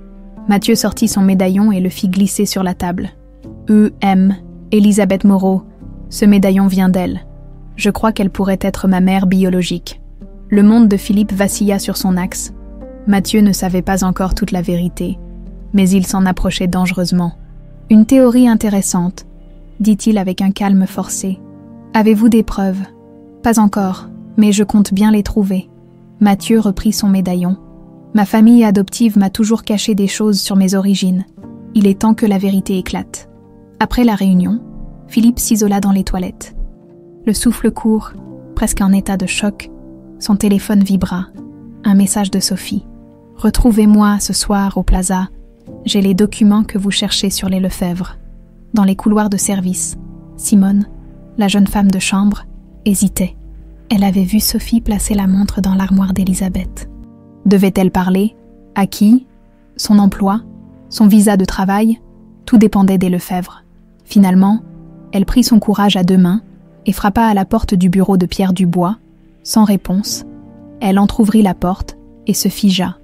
Mathieu sortit son médaillon et le fit glisser sur la table. « E.M. Elisabeth Moreau. Ce médaillon vient d'elle. Je crois qu'elle pourrait être ma mère biologique. » Le monde de Philippe vacilla sur son axe. Mathieu ne savait pas encore toute la vérité, mais il s'en approchait dangereusement. « Une théorie intéressante, » dit-il avec un calme forcé. « Avez-vous des preuves ? » « Pas encore, mais je compte bien les trouver. » Mathieu reprit son médaillon. « Ma famille adoptive m'a toujours caché des choses sur mes origines. Il est temps que la vérité éclate. » Après la réunion, Philippe s'isola dans les toilettes. Le souffle court, presque en état de choc, son téléphone vibra. Un message de Sophie. « Retrouvez-moi ce soir au Plaza. J'ai les documents que vous cherchez sur les Lefebvre. » Dans les couloirs de service, Simone, la jeune femme de chambre, hésitait. Elle avait vu Sophie placer la montre dans l'armoire d'Elisabeth. Devait-elle parler ? À qui ? Son emploi ? Son visa de travail ? Tout dépendait des Lefebvre. Finalement, elle prit son courage à deux mains et frappa à la porte du bureau de Pierre Dubois. Sans réponse, elle entr'ouvrit la porte et se figea.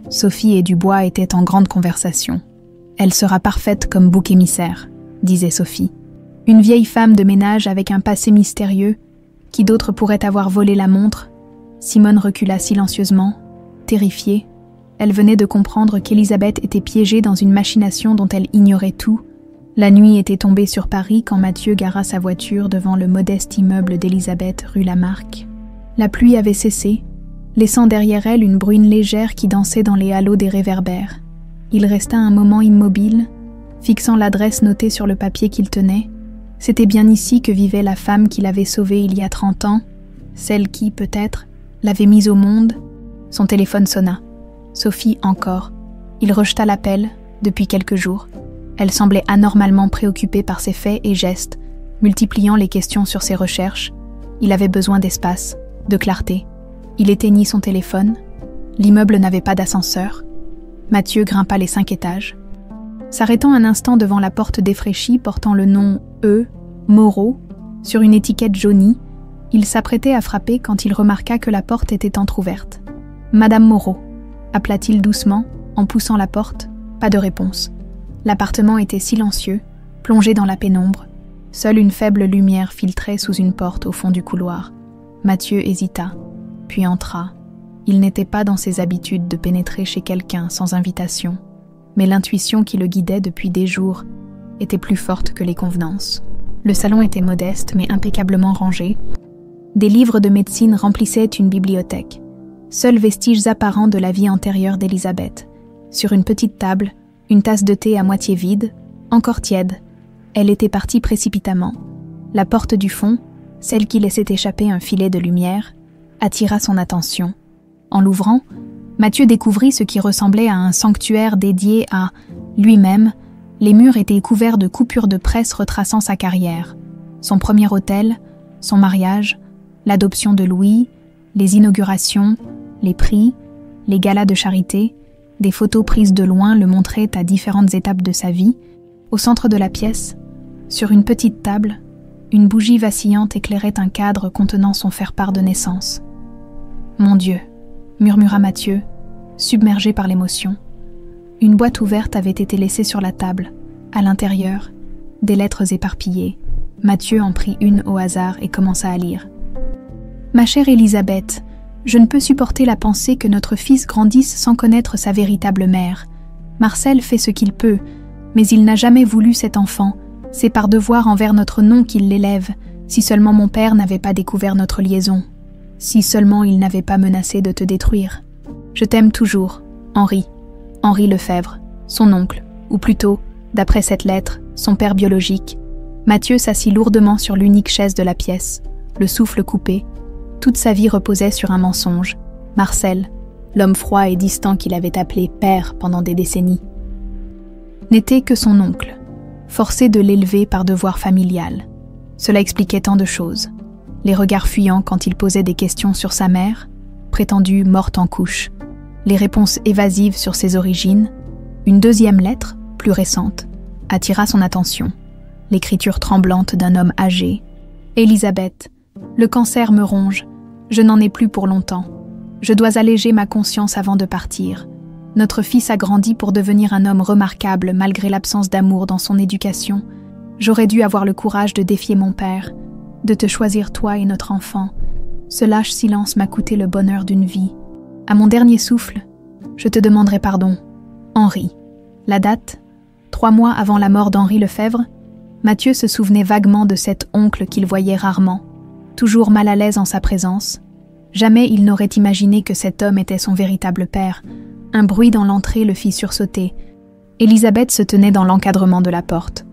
Sophie et Dubois étaient en grande conversation. « Elle sera parfaite comme bouc émissaire », disait Sophie. Une vieille femme de ménage avec un passé mystérieux, qui d'autre pourrait avoir volé la montre. Simone recula silencieusement, terrifiée. Elle venait de comprendre qu'Elisabeth était piégée dans une machination dont elle ignorait tout. La nuit était tombée sur Paris quand Mathieu gara sa voiture devant le modeste immeuble d'Elisabeth rue Lamarck. La pluie avait cessé, laissant derrière elle une bruine légère qui dansait dans les halos des réverbères. Il resta un moment immobile, fixant l'adresse notée sur le papier qu'il tenait. C'était bien ici que vivait la femme qu'il avait sauvée il y a 30 ans, celle qui, peut-être, l'avait mise au monde. Son téléphone sonna. Sophie encore. Il rejeta l'appel, depuis quelques jours. Elle semblait anormalement préoccupée par ses faits et gestes, multipliant les questions sur ses recherches. Il avait besoin d'espace, de clarté. Il éteignit son téléphone. L'immeuble n'avait pas d'ascenseur. Mathieu grimpa les 5 étages. S'arrêtant un instant devant la porte défraîchie portant le nom E. Moreau sur une étiquette jaunie, il s'apprêtait à frapper quand il remarqua que la porte était entr'ouverte. « Madame Moreau » appela-t-il doucement en poussant la porte. Pas de réponse. L'appartement était silencieux, plongé dans la pénombre. Seule une faible lumière filtrait sous une porte au fond du couloir. Mathieu hésita, puis entra. Il n'était pas dans ses habitudes de pénétrer chez quelqu'un sans invitation, mais l'intuition qui le guidait depuis des jours était plus forte que les convenances. Le salon était modeste mais impeccablement rangé. Des livres de médecine remplissaient une bibliothèque. Seuls vestiges apparents de la vie antérieure d'Elisabeth. Sur une petite table, une tasse de thé à moitié vide, encore tiède. Elle était partie précipitamment. La porte du fond, celle qui laissait échapper un filet de lumière, attira son attention. En l'ouvrant, Mathieu découvrit ce qui ressemblait à un sanctuaire dédié à lui-même. Les murs étaient couverts de coupures de presse retraçant sa carrière. Son premier hôtel, son mariage, l'adoption de Louis, les inaugurations, les prix, les galas de charité, des photos prises de loin le montraient à différentes étapes de sa vie. Au centre de la pièce, sur une petite table, une bougie vacillante éclairait un cadre contenant son faire-part de naissance. « Mon Dieu !» murmura Mathieu, submergé par l'émotion. Une boîte ouverte avait été laissée sur la table. À l'intérieur, des lettres éparpillées. Mathieu en prit une au hasard et commença à lire. Ma chère Elisabeth, je ne peux supporter la pensée que notre fils grandisse sans connaître sa véritable mère. Marcel fait ce qu'il peut, mais il n'a jamais voulu cet enfant. C'est par devoir envers notre nom qu'il l'élève. Si seulement mon père n'avait pas découvert notre liaison. Si seulement il n'avait pas menacé de te détruire. Je t'aime toujours, Henri. Henri Lefebvre, son oncle, ou plutôt, d'après cette lettre, son père biologique. Mathieu s'assit lourdement sur l'unique chaise de la pièce, le souffle coupé. Toute sa vie reposait sur un mensonge. Marcel, l'homme froid et distant qu'il avait appelé père pendant des décennies, n'était que son oncle, forcé de l'élever par devoir familial. Cela expliquait tant de choses. Les regards fuyants quand il posait des questions sur sa mère, prétendue morte en couches. Les réponses évasives sur ses origines. Une deuxième lettre, plus récente, attira son attention. L'écriture tremblante d'un homme âgé. « Elisabeth, le cancer me ronge. Je n'en ai plus pour longtemps. Je dois alléger ma conscience avant de partir. Notre fils a grandi pour devenir un homme remarquable malgré l'absence d'amour dans son éducation. J'aurais dû avoir le courage de défier mon père, de te choisir toi et notre enfant. Ce lâche silence m'a coûté le bonheur d'une vie. À mon dernier souffle, je te demanderai pardon. Henri. » La date, 3 mois avant la mort d'Henri Lefebvre, Mathieu se souvenait vaguement de cet oncle qu'il voyait rarement, toujours mal à l'aise en sa présence. Jamais il n'aurait imaginé que cet homme était son véritable père. Un bruit dans l'entrée le fit sursauter. Elisabeth se tenait dans l'encadrement de la porte,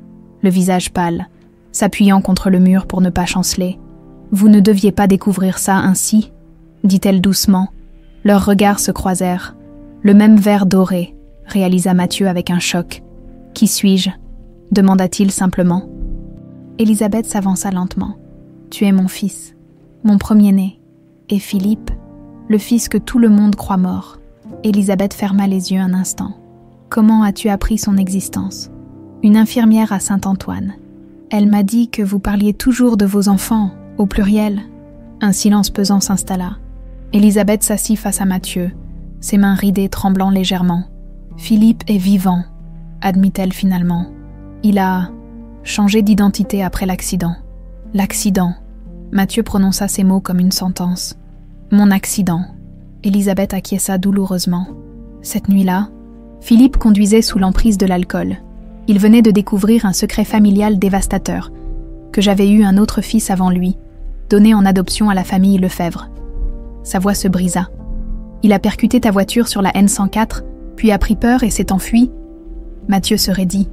le visage pâle, s'appuyant contre le mur pour ne pas chanceler. « Vous ne deviez pas découvrir ça ainsi » dit-elle doucement. Leurs regards se croisèrent. « Le même verre doré » réalisa Mathieu avec un choc. « Qui suis-je » demanda-t-il simplement. Elisabeth s'avança lentement. « Tu es mon fils, mon premier-né. Et Philippe, le fils que tout le monde croit mort. » Elisabeth ferma les yeux un instant. « Comment as-tu appris son existence ?»« Une infirmière à Saint-Antoine. Elle m'a dit que vous parliez toujours de vos enfants, au pluriel. » Un silence pesant s'installa. Elisabeth s'assit face à Mathieu, ses mains ridées tremblant légèrement. « Philippe est vivant, » admit-elle finalement. « Il a changé d'identité après l'accident. » « L'accident. » Mathieu prononça ces mots comme une sentence. « Mon accident. » Elisabeth acquiesça douloureusement. Cette nuit-là, Philippe conduisait sous l'emprise de l'alcool. Il venait de découvrir un secret familial dévastateur, que j'avais eu un autre fils avant lui, donné en adoption à la famille Lefebvre. Sa voix se brisa. Il a percuté ta voiture sur la N104, puis a pris peur et s'est enfui. Mathieu se raidit.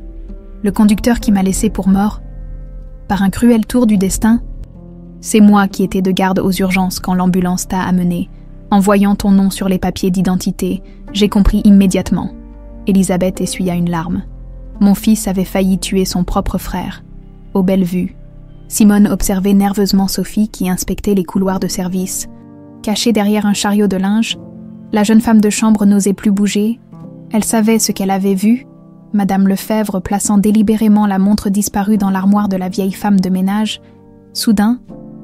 Le conducteur qui m'a laissé pour mort, par un cruel tour du destin, c'est moi qui étais de garde aux urgences quand l'ambulance t'a amené. En voyant ton nom sur les papiers d'identité, j'ai compris immédiatement. Elisabeth essuya une larme. Mon fils avait failli tuer son propre frère. Aux belles vues. Simone observait nerveusement Sophie qui inspectait les couloirs de service. Cachée derrière un chariot de linge, la jeune femme de chambre n'osait plus bouger. Elle savait ce qu'elle avait vu. Madame Lefebvre plaçant délibérément la montre disparue dans l'armoire de la vieille femme de ménage. Soudain,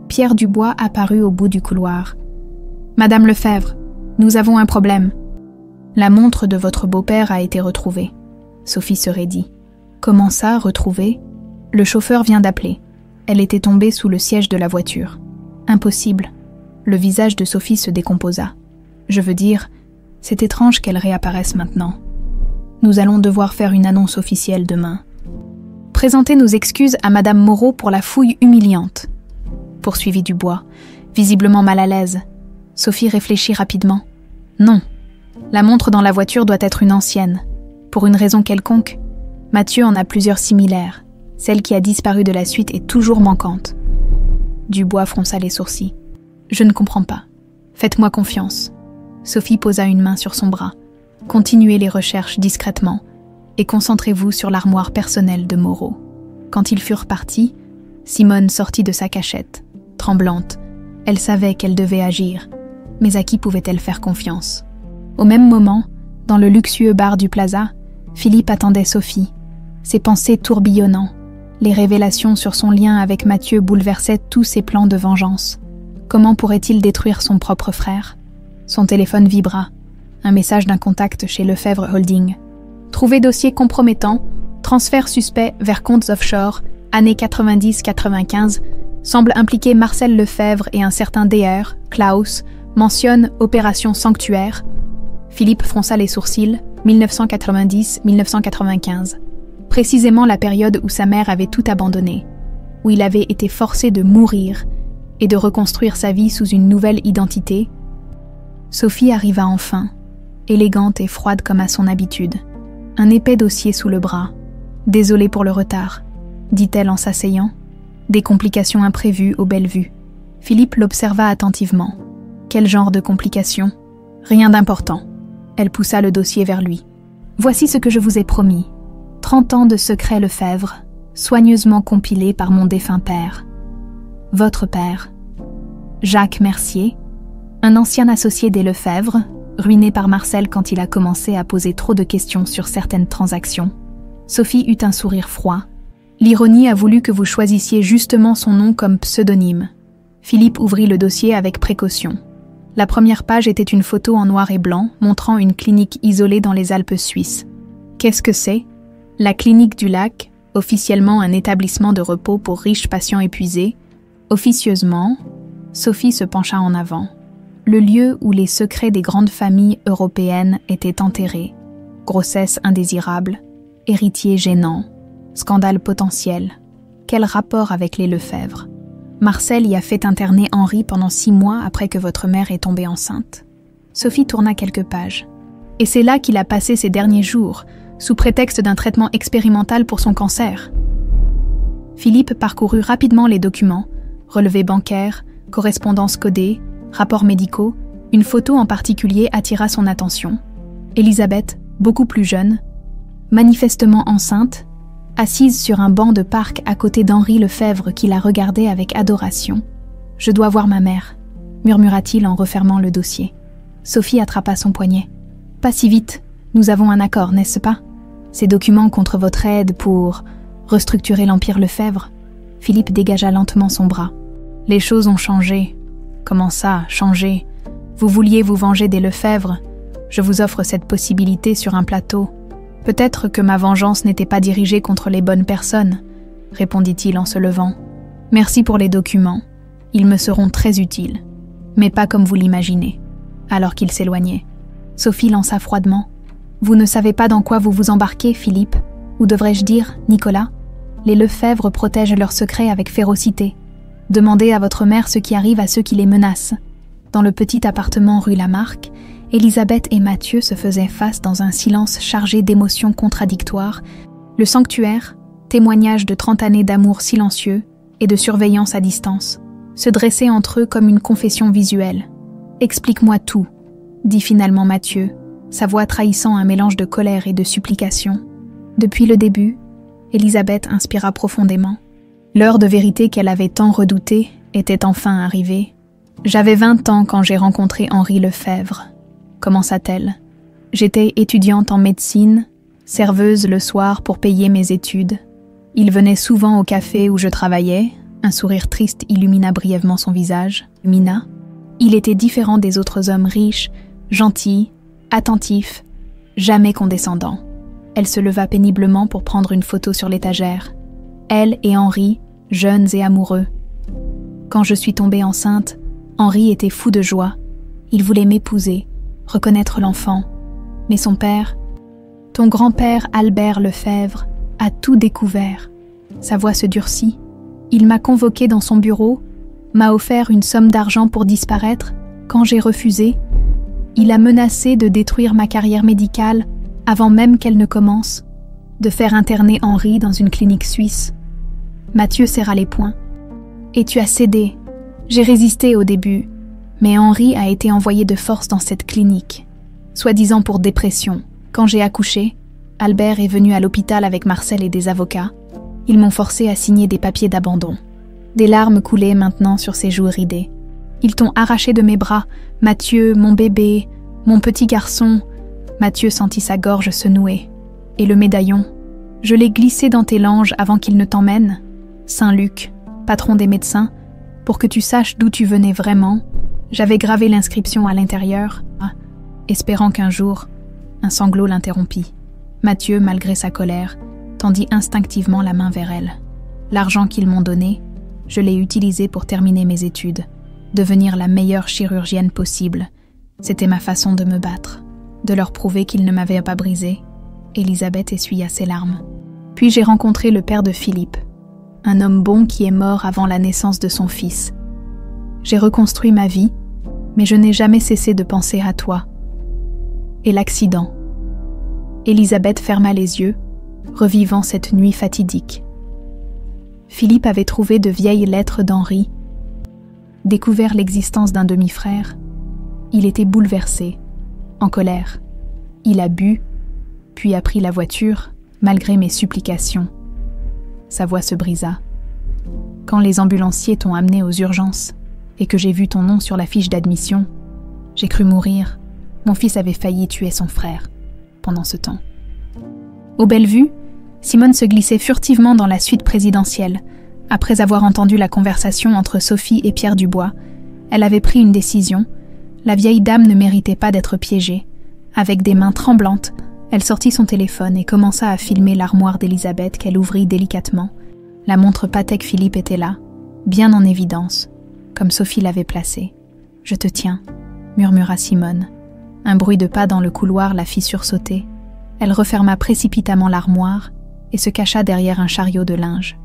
Pierre Dubois apparut au bout du couloir. « Madame Lefebvre, nous avons un problème. La montre de votre beau-père a été retrouvée. » Sophie se raidit. « Comment ça, retrouvée ? Le chauffeur vient d'appeler. Elle était tombée sous le siège de la voiture. »« Impossible. » Le visage de Sophie se décomposa. « Je veux dire, c'est étrange qu'elle réapparaisse maintenant. Nous allons devoir faire une annonce officielle demain. Présentez nos excuses à Madame Moreau pour la fouille humiliante. » Poursuivit Dubois, visiblement mal à l'aise. Sophie réfléchit rapidement. « Non. La montre dans la voiture doit être une ancienne. Pour une raison quelconque, Mathieu en a plusieurs similaires. Celle qui a disparu de la suite est toujours manquante. » Dubois fronça les sourcils. « Je ne comprends pas. Faites-moi confiance. » Sophie posa une main sur son bras. « Continuez les recherches discrètement et concentrez-vous sur l'armoire personnelle de Moreau. » Quand ils furent partis, Simone sortit de sa cachette, tremblante. Elle savait qu'elle devait agir, mais à qui pouvait-elle faire confiance? Au même moment, dans le luxueux bar du Plaza, Philippe attendait Sophie, ses pensées tourbillonnant. Les révélations sur son lien avec Mathieu bouleversaient tous ses plans de vengeance. Comment pourrait-il détruire son propre frère? Son téléphone vibra. Un message d'un contact chez Lefebvre Holding. Trouver dossier compromettant, transfert suspect vers comptes offshore, années 90-95, semble impliquer Marcel Lefebvre et un certain DR, Klaus, mentionne Opération Sanctuaire. Philippe fronça les sourcils, 1990-1995. Précisément la période où sa mère avait tout abandonné, où il avait été forcé de mourir et de reconstruire sa vie sous une nouvelle identité. Sophie arriva enfin, élégante et froide comme à son habitude, un épais dossier sous le bras. « Désolée pour le retard », dit-elle en s'asseyant. « Des complications imprévues aux belles vues. » Philippe l'observa attentivement. « Quel genre de complications ? » ?»« Rien d'important. » Elle poussa le dossier vers lui. « Voici ce que je vous ai promis. 30 ans de secrets Lefebvre, soigneusement compilés par mon défunt père. Votre père, Jacques Mercier, un ancien associé des Lefebvre, ruiné par Marcel quand il a commencé à poser trop de questions sur certaines transactions. » Sophie eut un sourire froid. L'ironie a voulu que vous choisissiez justement son nom comme pseudonyme. Philippe ouvrit le dossier avec précaution. La première page était une photo en noir et blanc montrant une clinique isolée dans les Alpes suisses. Qu'est-ce que c'est ? La clinique du lac, officiellement un établissement de repos pour riches patients épuisés. Officieusement, Sophie se pencha en avant. Le lieu où les secrets des grandes familles européennes étaient enterrés. Grossesse indésirable, héritier gênant, scandale potentiel. Quel rapport avec les Lefebvre ? Marcel y a fait interner Henri pendant 6 mois après que votre mère est tombée enceinte. Sophie tourna quelques pages. Et c'est là qu'il a passé ses derniers jours, sous prétexte d'un traitement expérimental pour son cancer. Philippe parcourut rapidement les documents, relevés bancaires, correspondances codées, rapports médicaux. Une photo en particulier attira son attention. Elisabeth, beaucoup plus jeune, manifestement enceinte, assise sur un banc de parc à côté d'Henri Lefebvre qui la regardait avec adoration. « Je dois voir ma mère », murmura-t-il en refermant le dossier. Sophie attrapa son poignet. « Pas si vite, nous avons un accord, n'est-ce pas ? Ces documents contre votre aide pour restructurer l'Empire Lefebvre ?» Philippe dégagea lentement son bras. « Les choses ont changé. » « Comment ça, changé ? Vous vouliez vous venger des Lefebvre ? Je vous offre cette possibilité sur un plateau. Peut-être que ma vengeance n'était pas dirigée contre les bonnes personnes, répondit-il en se levant. Merci pour les documents. Ils me seront très utiles. Mais pas comme vous l'imaginez. Alors qu'il s'éloignait. Sophie lança froidement. Vous ne savez pas dans quoi vous vous embarquez, Philippe, ou devrais-je dire, Nicolas ? Les Lefebvre protègent leurs secrets avec férocité. Demandez à votre mère ce qui arrive à ceux qui les menacent. Dans le petit appartement rue Lamarck, Elisabeth et Mathieu se faisaient face dans un silence chargé d'émotions contradictoires. Le sanctuaire, témoignage de 30 années d'amour silencieux et de surveillance à distance, se dressait entre eux comme une confession visuelle. « Explique-moi tout », dit finalement Mathieu, sa voix trahissant un mélange de colère et de supplication. Depuis le début, Elisabeth inspira profondément. L'heure de vérité qu'elle avait tant redoutée était enfin arrivée. « J'avais 20 ans quand j'ai rencontré Henri Lefebvre. » Commença-t-elle. « J'étais étudiante en médecine, serveuse le soir pour payer mes études. Il venait souvent au café où je travaillais. » Un sourire triste illumina brièvement son visage. Mina. Il était différent des autres hommes riches, gentils, attentifs, jamais condescendants. Elle se leva péniblement pour prendre une photo sur l'étagère. Elle et Henri, jeunes et amoureux. Quand je suis tombée enceinte, Henri était fou de joie. Il voulait m'épouser, reconnaître l'enfant. Mais son père, ton grand-père Albert Lefebvre, a tout découvert. Sa voix se durcit. Il m'a convoquée dans son bureau, m'a offert une somme d'argent pour disparaître. Quand j'ai refusé, il a menacé de détruire ma carrière médicale avant même qu'elle ne commence, de faire interner Henri dans une clinique suisse. Mathieu serra les poings. Et tu as cédé. J'ai résisté au début, mais Henri a été envoyé de force dans cette clinique, soi-disant pour dépression. Quand j'ai accouché, Albert est venu à l'hôpital avec Marcel et des avocats. Ils m'ont forcé à signer des papiers d'abandon. Des larmes coulaient maintenant sur ses joues ridées. Ils t'ont arraché de mes bras, Mathieu, mon bébé, mon petit garçon. Mathieu sentit sa gorge se nouer. Et le médaillon, je l'ai glissé dans tes langes avant qu'il ne t'emmène. Saint-Luc, patron des médecins, pour que tu saches d'où tu venais vraiment, j'avais gravé l'inscription à l'intérieur, espérant qu'un jour, un sanglot l'interrompit. Mathieu, malgré sa colère, tendit instinctivement la main vers elle. L'argent qu'ils m'ont donné, Je l'ai utilisé pour terminer mes études, devenir la meilleure chirurgienne possible. C'était ma façon de me battre, de leur prouver qu'ils ne m'avaient pas brisée. Élisabeth essuya ses larmes. Puis j'ai rencontré le père de Philippe, un homme bon qui est mort avant la naissance de son fils. J'ai reconstruit ma vie, mais je n'ai jamais cessé de penser à toi. Et l'accident. Élisabeth ferma les yeux, revivant cette nuit fatidique. Philippe avait trouvé de vieilles lettres d'Henri, découvert l'existence d'un demi-frère. Il était bouleversé, en colère. Il a bu, puis a pris la voiture, malgré mes supplications. Sa voix se brisa. Quand les ambulanciers t'ont amené aux urgences et que j'ai vu ton nom sur la fiche d'admission, j'ai cru mourir. Mon fils avait failli tuer son frère pendant ce temps. Au Bellevue, Simone se glissait furtivement dans la suite présidentielle. Après avoir entendu la conversation entre Sophie et Pierre Dubois, elle avait pris une décision. La vieille dame ne méritait pas d'être piégée. Avec des mains tremblantes, elle sortit son téléphone et commença à filmer l'armoire d'Élisabeth qu'elle ouvrit délicatement. La montre Patek Philippe était là, bien en évidence, comme Sophie l'avait placée. « Je te tiens », murmura Simone. Un bruit de pas dans le couloir la fit sursauter. Elle referma précipitamment l'armoire et se cacha derrière un chariot de linge.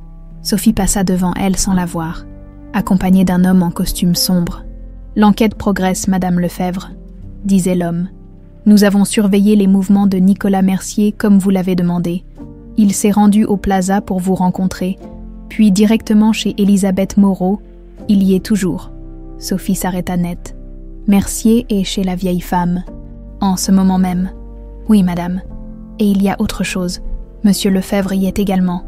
Sophie passa devant elle sans la voir, accompagnée d'un homme en costume sombre. « L'enquête progresse, Madame Lefebvre », disait l'homme. « Nous avons surveillé les mouvements de Nicolas Mercier comme vous l'avez demandé. Il s'est rendu au Plaza pour vous rencontrer, puis directement chez Élisabeth Moreau. Il y est toujours. » Sophie s'arrêta net. « Mercier est chez la vieille femme. En ce moment même. »« Oui, madame. Et il y a autre chose. Monsieur Lefebvre y est également. »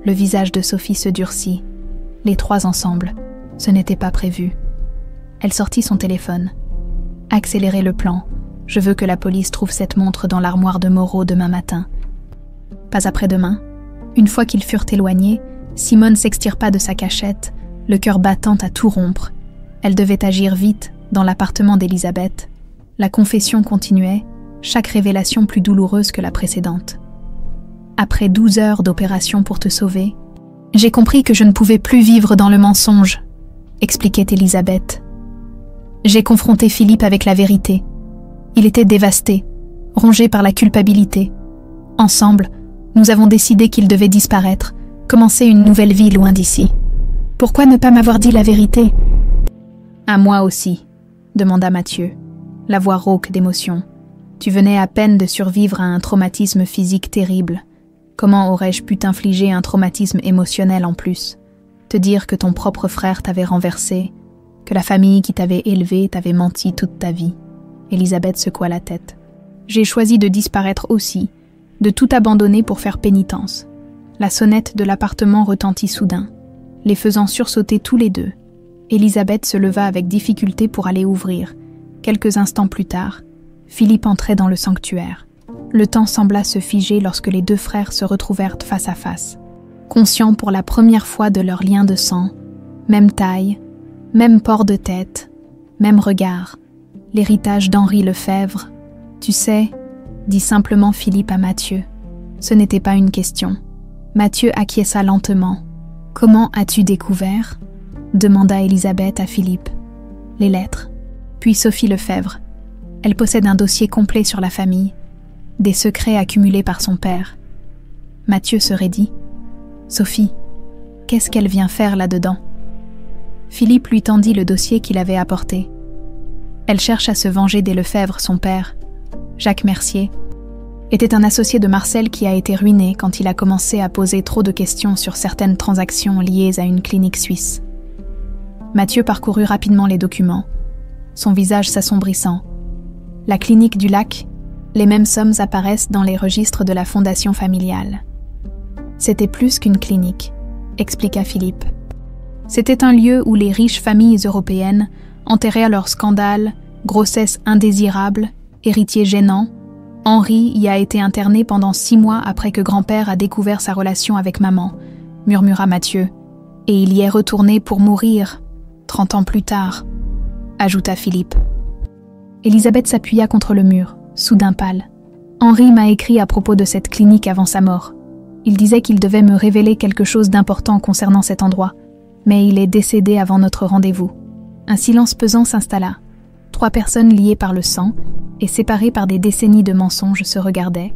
Le visage de Sophie se durcit. Les trois ensemble. Ce n'était pas prévu. Elle sortit son téléphone. « Accélérez le plan. Je veux que la police trouve cette montre dans l'armoire de Moreau demain matin. » Pas après-demain. Une fois qu'ils furent éloignés, Simone s'extirpa de sa cachette, le cœur battant à tout rompre. Elle devait agir vite, dans l'appartement d'Élisabeth. La confession continuait, chaque révélation plus douloureuse que la précédente. Après 12 heures d'opération pour te sauver, j'ai compris que je ne pouvais plus vivre dans le mensonge, expliquait Élisabeth. J'ai confronté Philippe avec la vérité. Il était dévasté, rongé par la culpabilité. Ensemble, nous avons décidé qu'il devait disparaître, commencer une nouvelle vie loin d'ici. Pourquoi ne pas m'avoir dit la vérité ? À moi aussi, demanda Mathieu, la voix rauque d'émotion. Tu venais à peine de survivre à un traumatisme physique terrible. Comment aurais-je pu t'infliger un traumatisme émotionnel en plus ? Te dire que ton propre frère t'avait renversé, que la famille qui t'avait élevé t'avait menti toute ta vie. Élisabeth secoua la tête. J'ai choisi de disparaître aussi, de tout abandonner pour faire pénitence. La sonnette de l'appartement retentit soudain, les faisant sursauter tous les deux. Élisabeth se leva avec difficulté pour aller ouvrir. Quelques instants plus tard, Philippe entrait dans le sanctuaire. Le temps sembla se figer lorsque les deux frères se retrouvèrent face à face. Conscients pour la première fois de leur lien de sang, même taille, même port de tête, même regard, l'héritage d'Henri Lefebvre. Tu sais, dit simplement Philippe à Mathieu. Ce n'était pas une question. Mathieu acquiesça lentement. Comment as-tu découvert ? Demanda Élisabeth à Philippe. Les lettres. Puis Sophie Lefebvre. Elle possède un dossier complet sur la famille, des secrets accumulés par son père. Mathieu se raidit. Sophie, qu'est-ce qu'elle vient faire là-dedans ? Philippe lui tendit le dossier qu'il avait apporté. Elle cherche à se venger des Lefebvre, son père. Jacques Mercier était un associé de Marcel qui a été ruiné quand il a commencé à poser trop de questions sur certaines transactions liées à une clinique suisse. Mathieu parcourut rapidement les documents, son visage s'assombrissant. La clinique du Lac, les mêmes sommes apparaissent dans les registres de la fondation familiale. C'était plus qu'une clinique, expliqua Philippe. C'était un lieu où les riches familles européennes enterraient leurs scandales, grossesses indésirables, héritiers gênants. Henri y a été interné pendant 6 mois après que grand-père a découvert sa relation avec maman, murmura Mathieu. Et il y est retourné pour mourir, 30 ans plus tard, ajouta Philippe. Élisabeth s'appuya contre le mur, soudain pâle. Henri m'a écrit à propos de cette clinique avant sa mort. Il disait qu'il devait me révéler quelque chose d'important concernant cet endroit. Mais il est décédé avant notre rendez-vous. » Un silence pesant s'installa. 3 personnes liées par le sang et séparées par des décennies de mensonges se regardaient.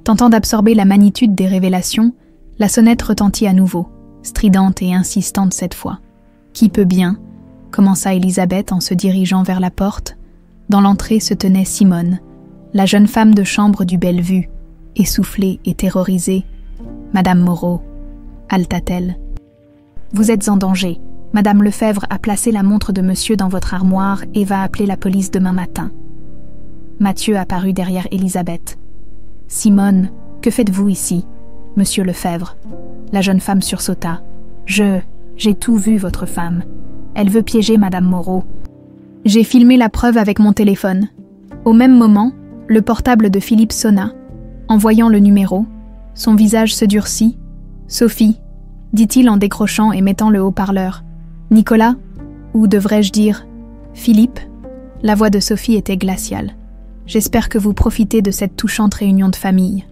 Tentant d'absorber la magnitude des révélations, la sonnette retentit à nouveau, stridente et insistante cette fois. « Qui peut bien ?» commença Elisabeth en se dirigeant vers la porte. Dans l'entrée se tenait Simone, la jeune femme de chambre du Bellevue, essoufflée et terrorisée. « Madame Moreau, haleta-t-elle. Vous êtes en danger. Madame Lefebvre a placé la montre de monsieur dans votre armoire et va appeler la police demain matin. » Mathieu apparut derrière Elisabeth. « Simone, que faites-vous ici, monsieur Lefebvre ?» La jeune femme sursauta. « J'ai tout vu, votre femme. Elle veut piéger Madame Moreau. J'ai filmé la preuve avec mon téléphone. » Au même moment, le portable de Philippe sonna. En voyant le numéro, son visage se durcit. « Sophie, » dit-il en décrochant et mettant le haut-parleur. « Nicolas, ou devrais-je dire Philippe ?» La voix de Sophie était glaciale. « J'espère que vous profitez de cette touchante réunion de famille. »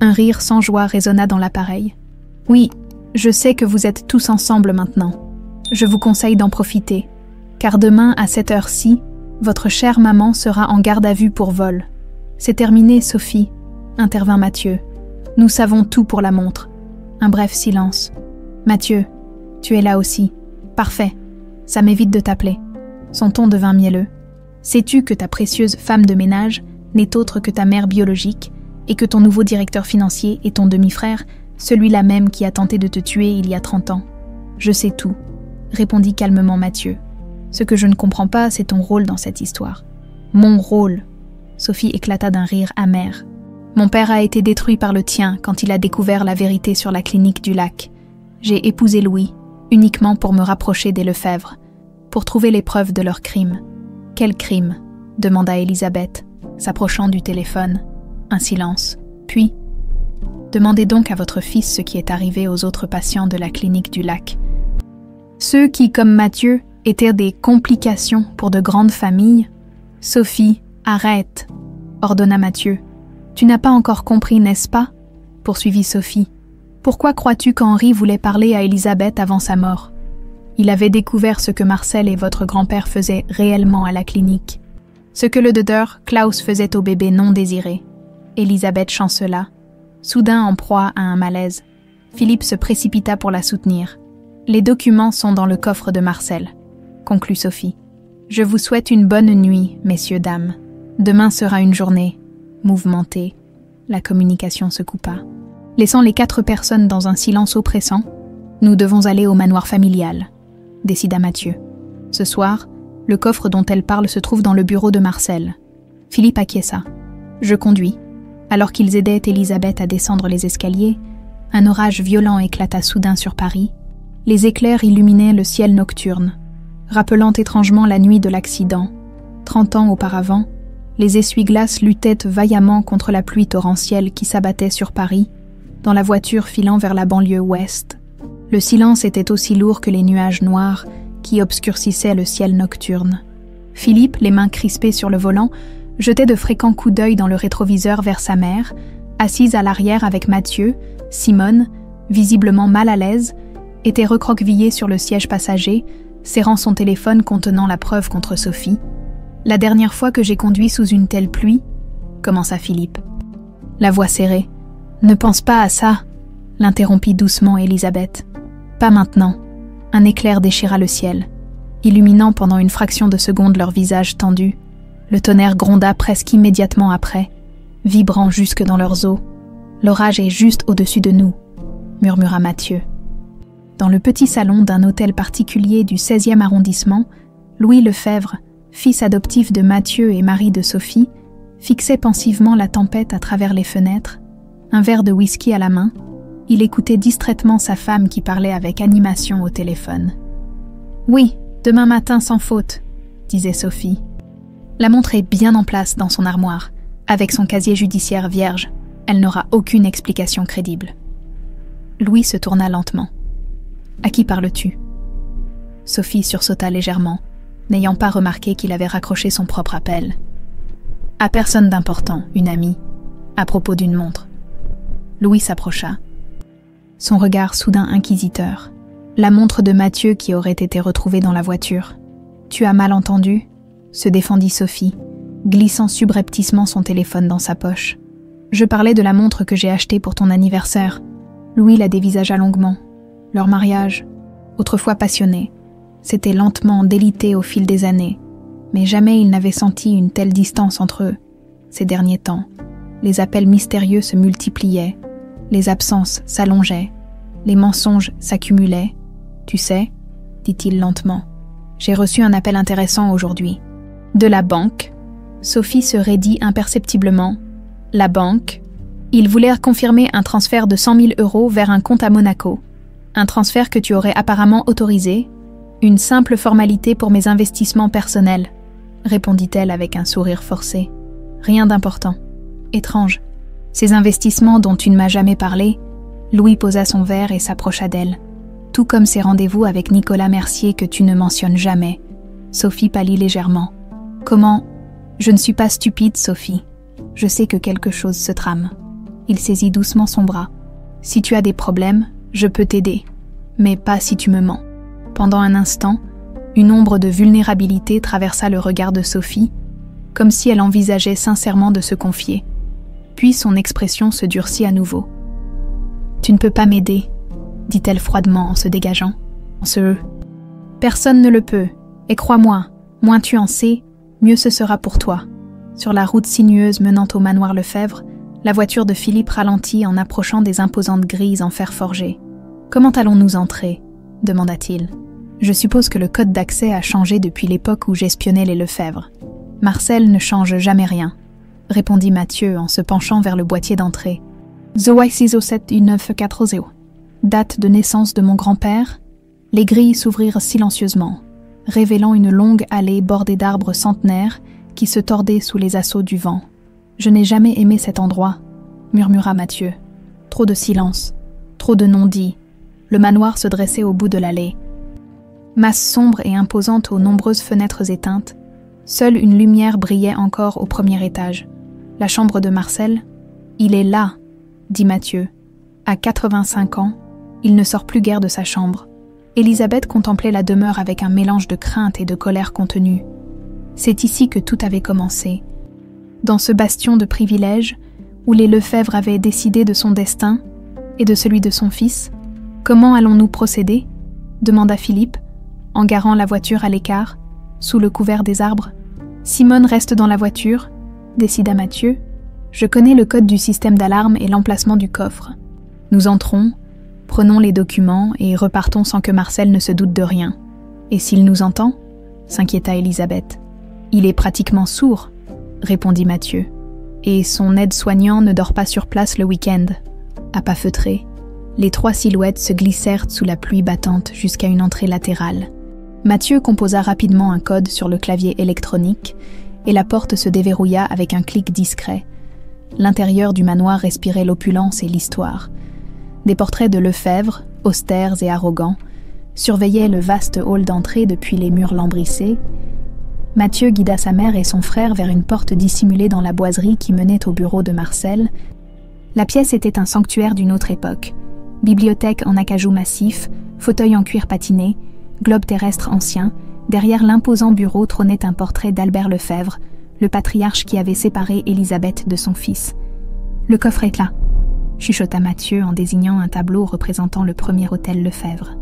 Un rire sans joie résonna dans l'appareil. « Oui, je sais que vous êtes tous ensemble maintenant. Je vous conseille d'en profiter, car demain à cette heure-ci, votre chère maman sera en garde à vue pour vol. »« C'est terminé, Sophie, » intervint Mathieu. « Nous savons tout pour la montre. » Un bref silence. « Mathieu, tu es là aussi. Parfait, ça m'évite de t'appeler. » Son ton devint mielleux. « Sais-tu que ta précieuse femme de ménage n'est autre que ta mère biologique et que ton nouveau directeur financier est ton demi-frère, celui-là même qui a tenté de te tuer il y a 30 ans. » « Je sais tout, » répondit calmement Mathieu. « Ce que je ne comprends pas, c'est ton rôle dans cette histoire. »« Mon rôle ?» Sophie éclata d'un rire amer. « Mon père a été détruit par le tien quand il a découvert la vérité sur la clinique du lac. J'ai épousé Louis, uniquement pour me rapprocher des Lefebvre, pour trouver les preuves de leur crime. »« Quel crime ?» demanda Elisabeth, s'approchant du téléphone. Un silence. Puis, « Demandez donc à votre fils ce qui est arrivé aux autres patients de la clinique du lac. Ceux qui, comme Mathieu, étaient des complications pour de grandes familles. »« Sophie, arrête !» ordonna Mathieu. « Tu n'as pas encore compris, n'est-ce pas ?» poursuivit Sophie. « Pourquoi crois-tu qu'Henri voulait parler à Elisabeth avant sa mort ? Il avait découvert ce que Marcel et votre grand-père faisaient réellement à la clinique. Ce que le docteur Klaus faisait au bébé non désiré. » Elisabeth chancela, soudain en proie à un malaise. Philippe se précipita pour la soutenir. « Les documents sont dans le coffre de Marcel, » conclut Sophie. « Je vous souhaite une bonne nuit, messieurs, dames. Demain sera une journée mouvementée. » La communication se coupa. Laissant les 4 personnes dans un silence oppressant, « Nous devons aller au manoir familial », décida Mathieu. Ce soir, le coffre dont elle parle se trouve dans le bureau de Marcel. Philippe acquiesça. « Je conduis. » Alors qu'ils aidaient Elisabeth à descendre les escaliers, un orage violent éclata soudain sur Paris. Les éclairs illuminaient le ciel nocturne, rappelant étrangement la nuit de l'accident. 30 ans auparavant, les essuie-glaces luttaient vaillamment contre la pluie torrentielle qui s'abattait sur Paris, dans la voiture filant vers la banlieue ouest. Le silence était aussi lourd que les nuages noirs qui obscurcissaient le ciel nocturne. Philippe, les mains crispées sur le volant, jetait de fréquents coups d'œil dans le rétroviseur vers sa mère, assise à l'arrière avec Mathieu. Simone, visiblement mal à l'aise, était recroquevillée sur le siège passager, serrant son téléphone contenant la preuve contre Sophie. « La dernière fois que j'ai conduit sous une telle pluie, » commença Philippe. La voix serrée. « Ne pense pas à ça, » l'interrompit doucement Elisabeth. « Pas maintenant. » Un éclair déchira le ciel, illuminant pendant une fraction de seconde leurs visages tendus. Le tonnerre gronda presque immédiatement après, vibrant jusque dans leurs os. « L'orage est juste au-dessus de nous, » murmura Mathieu. Dans le petit salon d'un hôtel particulier du 16e arrondissement, Louis Lefebvre, fils adoptif de Mathieu et mari de Sophie, fixait pensivement la tempête à travers les fenêtres, un verre de whisky à la main. Il écoutait distraitement sa femme qui parlait avec animation au téléphone. « Oui, demain matin sans faute, » disait Sophie. La montre est bien en place dans son armoire, avec son casier judiciaire vierge. Elle n'aura aucune explication crédible. Louis se tourna lentement. « À qui parles-tu » Sophie sursauta légèrement, n'ayant pas remarqué qu'il avait raccroché son propre appel. « À personne d'important, une amie, à propos d'une montre. » Louis s'approcha. Son regard soudain inquisiteur. La montre de Mathieu qui aurait été retrouvée dans la voiture. « Tu as mal entendu ?» se défendit Sophie, glissant subrepticement son téléphone dans sa poche. « Je parlais de la montre que j'ai achetée pour ton anniversaire. » Louis la dévisagea longuement. Leur mariage, autrefois passionné, s'était lentement délité au fil des années, mais jamais il n'avait senti une telle distance entre eux. Ces derniers temps, les appels mystérieux se multipliaient, les absences s'allongeaient, les mensonges s'accumulaient. « Tu sais, » dit-il lentement, « j'ai reçu un appel intéressant aujourd'hui. » De la banque. Sophie se raidit imperceptiblement. La banque. Ils voulaient confirmer un transfert de 100 000 € vers un compte à Monaco. Un transfert que tu aurais apparemment autorisé. Une simple formalité pour mes investissements personnels, répondit-elle avec un sourire forcé. Rien d'important. Étrange. Ces investissements dont tu ne m'as jamais parlé. Louis posa son verre et s'approcha d'elle. Tout comme ces rendez-vous avec Nicolas Mercier que tu ne mentionnes jamais. Sophie pâlit légèrement. Comment ? Je ne suis pas stupide, Sophie. Je sais que quelque chose se trame. Il saisit doucement son bras. Si tu as des problèmes, je peux t'aider. Mais pas si tu me mens. Pendant un instant, une ombre de vulnérabilité traversa le regard de Sophie, comme si elle envisageait sincèrement de se confier. Puis son expression se durcit à nouveau. « Tu ne peux pas m'aider, » dit-elle froidement en se dégageant. Personne ne le peut, et crois-moi, moins tu en sais, mieux ce sera pour toi. Sur la route sinueuse menant au manoir Lefebvre, la voiture de Philippe ralentit en approchant des imposantes grilles en fer forgé. « Comment allons-nous entrer ?» demanda-t-il. « Je suppose que le code d'accès a changé depuis l'époque où j'espionnais les Lefebvre. Marcel ne change jamais rien, » répondit Mathieu en se penchant vers le boîtier d'entrée. « 0671940. Date de naissance de mon grand-père. » Les grilles s'ouvrirent silencieusement, révélant une longue allée bordée d'arbres centenaires qui se tordaient sous les assauts du vent. « Je n'ai jamais aimé cet endroit, » murmura Mathieu. Trop de silence, trop de non-dits. Le manoir se dressait au bout de l'allée. Masse sombre et imposante aux nombreuses fenêtres éteintes, seule une lumière brillait encore au premier étage. La chambre de Marcel ? Il est là, dit Mathieu. À 85 ans, il ne sort plus guère de sa chambre. Élisabeth contemplait la demeure avec un mélange de crainte et de colère contenue. C'est ici que tout avait commencé. Dans ce bastion de privilèges, où les Lefebvre avaient décidé de son destin et de celui de son fils. Comment allons-nous procéder ? Demanda Philippe, en garant la voiture à l'écart, sous le couvert des arbres. Simone reste dans la voiture, décida Mathieu. Je connais le code du système d'alarme et l'emplacement du coffre. Nous entrons, prenons les documents et repartons sans que Marcel ne se doute de rien. Et s'il nous entend ? S'inquiéta Élisabeth. Il est pratiquement sourd, répondit Mathieu. Et son aide-soignant ne dort pas sur place le week-end. À pas feutrés, les trois silhouettes se glissèrent sous la pluie battante jusqu'à une entrée latérale. Mathieu composa rapidement un code sur le clavier électronique et la porte se déverrouilla avec un clic discret. L'intérieur du manoir respirait l'opulence et l'histoire. Des portraits de Lefebvre, austères et arrogants, surveillaient le vaste hall d'entrée depuis les murs lambrissés. Mathieu guida sa mère et son frère vers une porte dissimulée dans la boiserie qui menait au bureau de Marcel. La pièce était un sanctuaire d'une autre époque. Bibliothèque en acajou massif, fauteuil en cuir patiné, globe terrestre ancien. Derrière l'imposant bureau trônait un portrait d'Albert Lefebvre, le patriarche qui avait séparé Élisabeth de son fils. « Le coffre est là », chuchota Mathieu en désignant un tableau représentant le premier hôtel Lefebvre.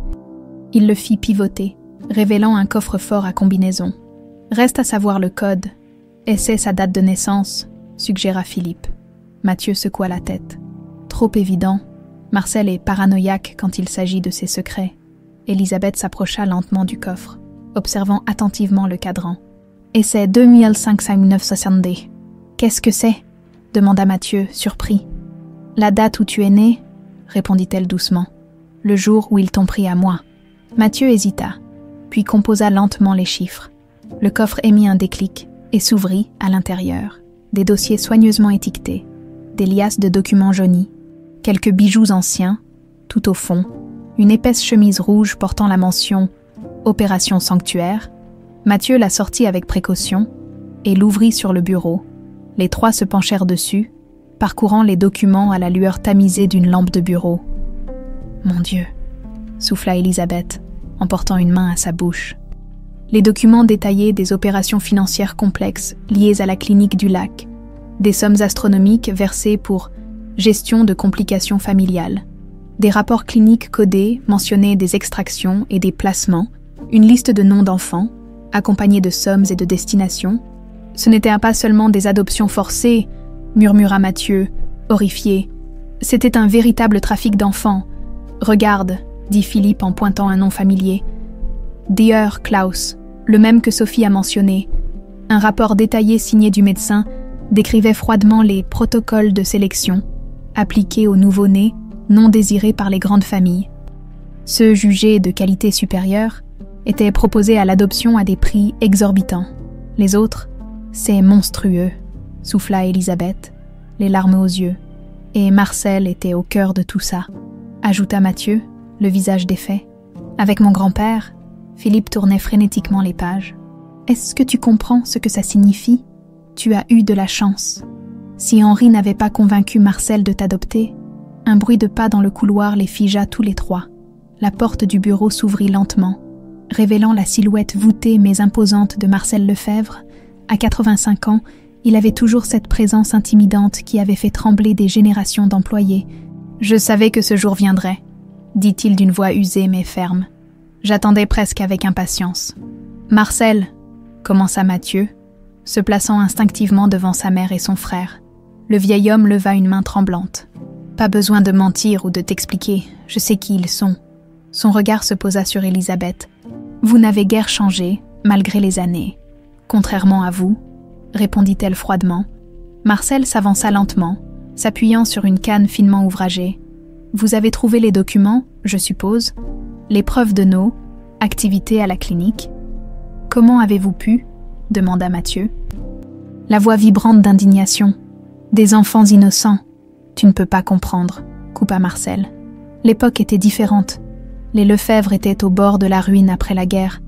Il le fit pivoter, révélant un coffre-fort à combinaison. « Reste à savoir le code. Essaie sa date de naissance », suggéra Philippe. Mathieu secoua la tête. Trop évident. Marcel est paranoïaque quand il s'agit de ses secrets. Élisabeth s'approcha lentement du coffre, observant attentivement le cadran. « Et c'est 2560. Qu'est-ce que c'est ?» demanda Mathieu, surpris. « La date où tu es né ?» répondit-elle doucement. « Le jour où ils t'ont pris à moi. » Mathieu hésita, puis composa lentement les chiffres. Le coffre émit un déclic et s'ouvrit à l'intérieur. Des dossiers soigneusement étiquetés, des liasses de documents jaunis, quelques bijoux anciens, tout au fond, une épaisse chemise rouge portant la mention « Opération Sanctuaire ». Mathieu la sortit avec précaution et l'ouvrit sur le bureau. Les trois se penchèrent dessus, parcourant les documents à la lueur tamisée d'une lampe de bureau. « Mon Dieu !» souffla Elisabeth, en portant une main à sa bouche. Les documents détaillaient des opérations financières complexes liées à la clinique du lac, des sommes astronomiques versées pour gestion de complications familiales, des rapports cliniques codés mentionnaient des extractions et des placements, une liste de noms d'enfants, accompagnée de sommes et de destinations. Ce n'était pas seulement des adoptions forcées, murmura Mathieu, horrifié. C'était un véritable trafic d'enfants. Regarde, dit Philippe en pointant un nom familier. Dear Klaus, le même que Sophie a mentionné. Un rapport détaillé signé du médecin décrivait froidement les protocoles de sélection appliqués aux nouveau-nés non désirés par les grandes familles. Ceux jugés de qualité supérieure étaient proposés à l'adoption à des prix exorbitants. Les autres, c'est monstrueux, souffla Elisabeth, les larmes aux yeux. Et Marcel était au cœur de tout ça, ajouta Mathieu, le visage défait. Avec mon grand-père, Philippe tournait frénétiquement les pages. Est-ce que tu comprends ce que ça signifie? Tu as eu de la chance. Si Henri n'avait pas convaincu Marcel de t'adopter, un bruit de pas dans le couloir les figea tous les trois. La porte du bureau s'ouvrit lentement, révélant la silhouette voûtée mais imposante de Marcel Lefebvre. À 85 ans, il avait toujours cette présence intimidante qui avait fait trembler des générations d'employés. « Je savais que ce jour viendrait », dit-il d'une voix usée mais ferme. J'attendais presque avec impatience. « Marcel », commença Mathieu, se plaçant instinctivement devant sa mère et son frère. Le vieil homme leva une main tremblante. « Pas besoin de mentir ou de t'expliquer, je sais qui ils sont. » Son regard se posa sur Elisabeth. « Vous n'avez guère changé, malgré les années. Contrairement à vous, » répondit-elle froidement. Marcel s'avança lentement, s'appuyant sur une canne finement ouvragée. « Vous avez trouvé les documents, je suppose, les preuves de nos activités à la clinique. Comment avez-vous pu ?» demanda Mathieu. La voix vibrante d'indignation. « Des enfants innocents. Tu ne peux pas comprendre, » coupa Marcel. L'époque était différente. Les Lefebvre étaient au bord de la ruine après la guerre.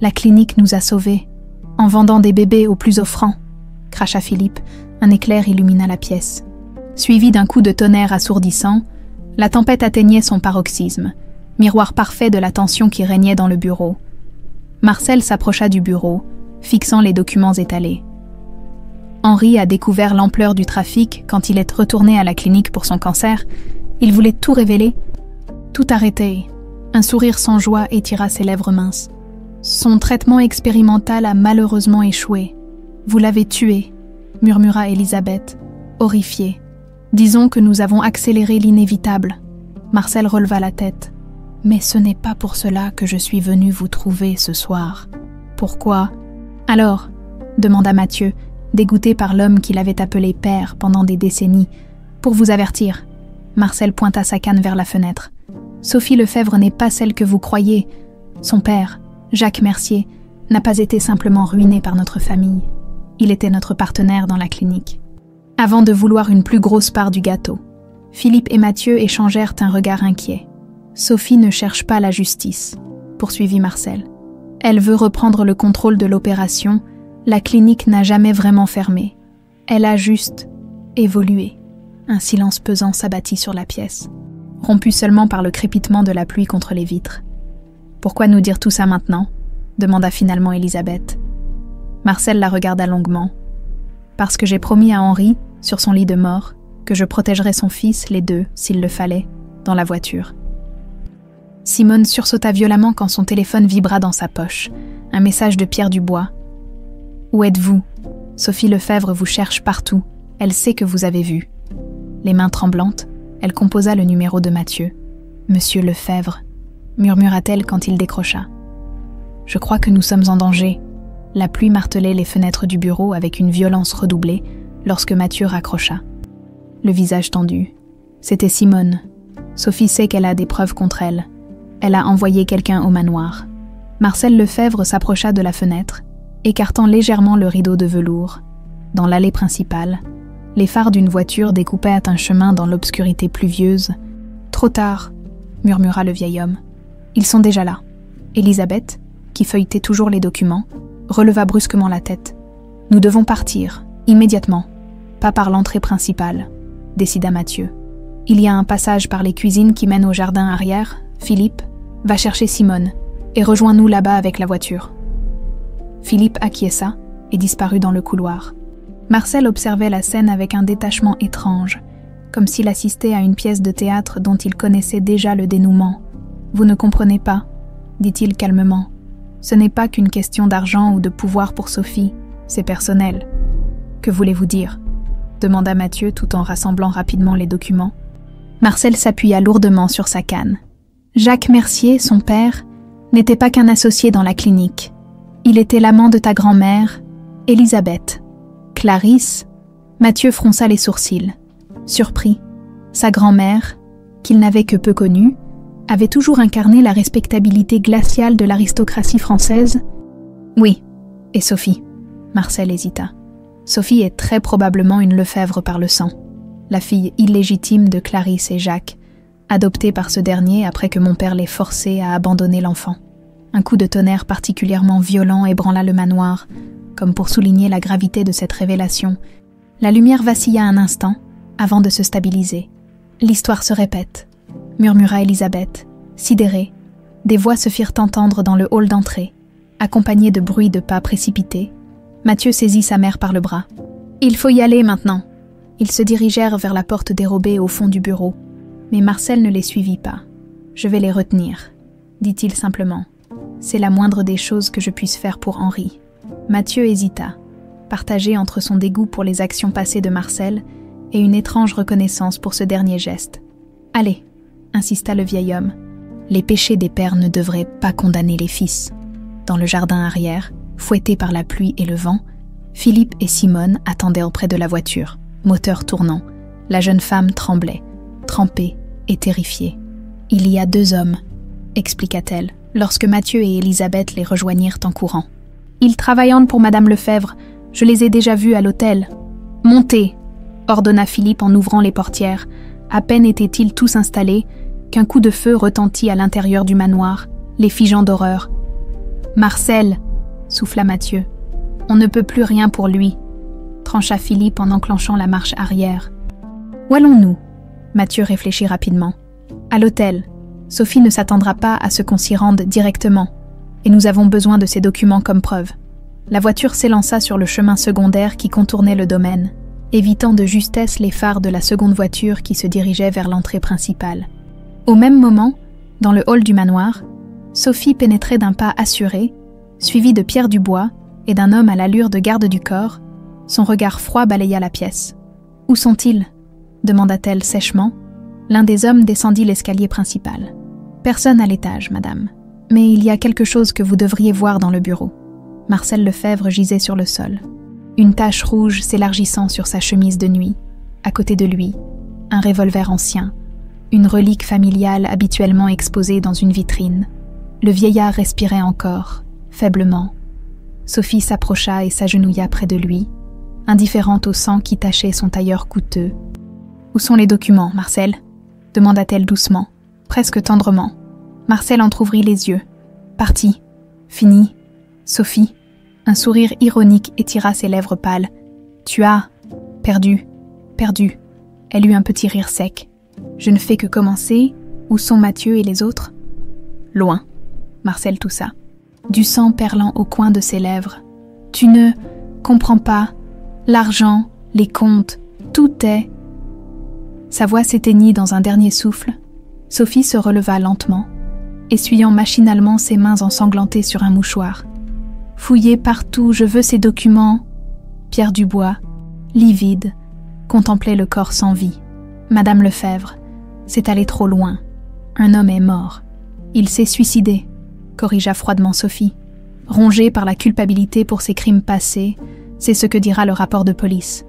La clinique nous a sauvés, en vendant des bébés aux plus offrants, cracha Philippe. Un éclair illumina la pièce. Suivi d'un coup de tonnerre assourdissant, la tempête atteignait son paroxysme, miroir parfait de la tension qui régnait dans le bureau. Marcel s'approcha du bureau, fixant les documents étalés. Henri a découvert l'ampleur du trafic quand il est retourné à la clinique pour son cancer. Il voulait tout révéler, tout arrêter. Un sourire sans joie étira ses lèvres minces. Son traitement expérimental a malheureusement échoué. Vous l'avez tué, murmura Elisabeth, horrifiée. Disons que nous avons accéléré l'inévitable. Marcel releva la tête. Mais ce n'est pas pour cela que je suis venu vous trouver ce soir. Pourquoi? Alors, demanda Mathieu, dégoûté par l'homme qu'il avait appelé père pendant des décennies. Pour vous avertir. Marcel pointa sa canne vers la fenêtre. Sophie Lefebvre n'est pas celle que vous croyez. Son père, Jacques Mercier, n'a pas été simplement ruiné par notre famille. Il était notre partenaire dans la clinique. Avant de vouloir une plus grosse part du gâteau, Philippe et Mathieu échangèrent un regard inquiet. Sophie ne cherche pas la justice, poursuivit Marcel. Elle veut reprendre le contrôle de l'opération. La clinique n'a jamais vraiment fermé. Elle a juste évolué. Un silence pesant s'abattit sur la pièce, rompu seulement par le crépitement de la pluie contre les vitres. « Pourquoi nous dire tout ça maintenant ?» demanda finalement Elisabeth. Marcel la regarda longuement. « Parce que j'ai promis à Henri, sur son lit de mort, que je protégerais son fils, les deux, s'il le fallait, dans la voiture. » Simone sursauta violemment quand son téléphone vibra dans sa poche. Un message de Pierre Dubois. « Où êtes-vous? Sophie Lefebvre vous cherche partout. Elle sait que vous avez vu. » Les mains tremblantes, elle composa le numéro de Mathieu. « Monsieur Lefebvre », murmura-t-elle quand il décrocha. « Je crois que nous sommes en danger. » La pluie martelait les fenêtres du bureau avec une violence redoublée lorsque Mathieu raccrocha. Le visage tendu. C'était Simone. Sophie sait qu'elle a des preuves contre elle. Elle a envoyé quelqu'un au manoir. Marcel Lefebvre s'approcha de la fenêtre, écartant légèrement le rideau de velours. Dans l'allée principale, les phares d'une voiture découpaient un chemin dans l'obscurité pluvieuse. « Trop tard !» murmura le vieil homme. « Ils sont déjà là. » Elisabeth, qui feuilletait toujours les documents, releva brusquement la tête. « Nous devons partir, immédiatement. Pas par l'entrée principale, » décida Mathieu. « Il y a un passage par les cuisines qui mène au jardin arrière, Philippe. Va chercher Simone et rejoins-nous là-bas avec la voiture. » Philippe acquiesça et disparut dans le couloir. Marcel observait la scène avec un détachement étrange, comme s'il assistait à une pièce de théâtre dont il connaissait déjà le dénouement. « Vous ne comprenez pas, » dit-il calmement. « Ce n'est pas qu'une question d'argent ou de pouvoir pour Sophie, c'est personnel. »« Que voulez-vous dire ?» demanda Mathieu tout en rassemblant rapidement les documents. Marcel s'appuya lourdement sur sa canne. Jacques Mercier, son père, n'était pas qu'un associé dans la clinique. Il était l'amant de ta grand-mère, Elisabeth. Clarisse, Mathieu fronça les sourcils. Surpris, sa grand-mère, qu'il n'avait que peu connue, avait toujours incarné la respectabilité glaciale de l'aristocratie française. Oui, et Sophie. Marcel hésita. Sophie est très probablement une Lefèvre par le sang, la fille illégitime de Clarisse et Jacques, adoptée par ce dernier après que mon père l'ait forcée à abandonner l'enfant. Un coup de tonnerre particulièrement violent ébranla le manoir, comme pour souligner la gravité de cette révélation. La lumière vacilla un instant, avant de se stabiliser. « L'histoire se répète », murmura Elisabeth, sidérée. Des voix se firent entendre dans le hall d'entrée, accompagnées de bruits de pas précipités. Mathieu saisit sa mère par le bras. « Il faut y aller maintenant !» Ils se dirigèrent vers la porte dérobée au fond du bureau, mais Marcel ne les suivit pas. « Je vais les retenir », dit-il simplement. « C'est la moindre des choses que je puisse faire pour Henri. » Mathieu hésita, partagé entre son dégoût pour les actions passées de Marcel et une étrange reconnaissance pour ce dernier geste. « Allez !» insista le vieil homme. « Les péchés des pères ne devraient pas condamner les fils. » Dans le jardin arrière, fouettés par la pluie et le vent, Philippe et Simone attendaient auprès de la voiture, moteur tournant. La jeune femme tremblait, trempée et terrifiée. « Il y a 2 hommes, » expliqua-t-elle, lorsque Mathieu et Elisabeth les rejoignirent en courant. « Ils travaillent pour Madame Lefèvre, je les ai déjà vus à l'hôtel. »« Montez !» ordonna Philippe en ouvrant les portières. À peine étaient-ils tous installés qu'un coup de feu retentit à l'intérieur du manoir, les figeant d'horreur. « Marcel !» souffla Mathieu. « On ne peut plus rien pour lui !» trancha Philippe en enclenchant la marche arrière. « Où allons-nous » Mathieu réfléchit rapidement. « À l'hôtel. Sophie ne s'attendra pas à ce qu'on s'y rende directement, et nous avons besoin de ces documents comme preuve. » La voiture s'élança sur le chemin secondaire qui contournait le domaine, évitant de justesse les phares de la seconde voiture qui se dirigeait vers l'entrée principale. Au même moment, dans le hall du manoir, Sophie pénétrait d'un pas assuré, suivie de Pierre Dubois et d'un homme à l'allure de garde du corps. Son regard froid balaya la pièce. « Où sont-ils » demanda-t-elle sèchement. L'un des hommes descendit l'escalier principal. « Personne à l'étage, madame. Mais il y a quelque chose que vous devriez voir dans le bureau. » Marcel Lefèvre gisait sur le sol, une tache rouge s'élargissant sur sa chemise de nuit. À côté de lui, un revolver ancien, une relique familiale habituellement exposée dans une vitrine. Le vieillard respirait encore, faiblement. Sophie s'approcha et s'agenouilla près de lui, indifférente au sang qui tachait son tailleur coûteux. « Où sont les documents, Marcel ?» demanda-t-elle doucement, presque tendrement. Marcel entr'ouvrit les yeux. « Parti. Fini. Sophie. » Un sourire ironique étira ses lèvres pâles. « Tu as... perdu. Perdu. » Elle eut un petit rire sec. « Je ne fais que commencer. Où sont Mathieu et les autres ?»« Loin. » Marcel toussa, du sang perlant au coin de ses lèvres. « Tu ne comprends pas. L'argent, les comptes, tout est... » Sa voix s'éteignit dans un dernier souffle. Sophie se releva lentement, essuyant machinalement ses mains ensanglantées sur un mouchoir. « Fouillez partout, je veux ces documents. » Pierre Dubois, livide, contemplait le corps sans vie. « Madame Lefèvre, c'est allé trop loin. Un homme est mort. Il s'est suicidé, » corrigea froidement Sophie. Rongée par la culpabilité pour ses crimes passés, c'est ce que dira le rapport de police.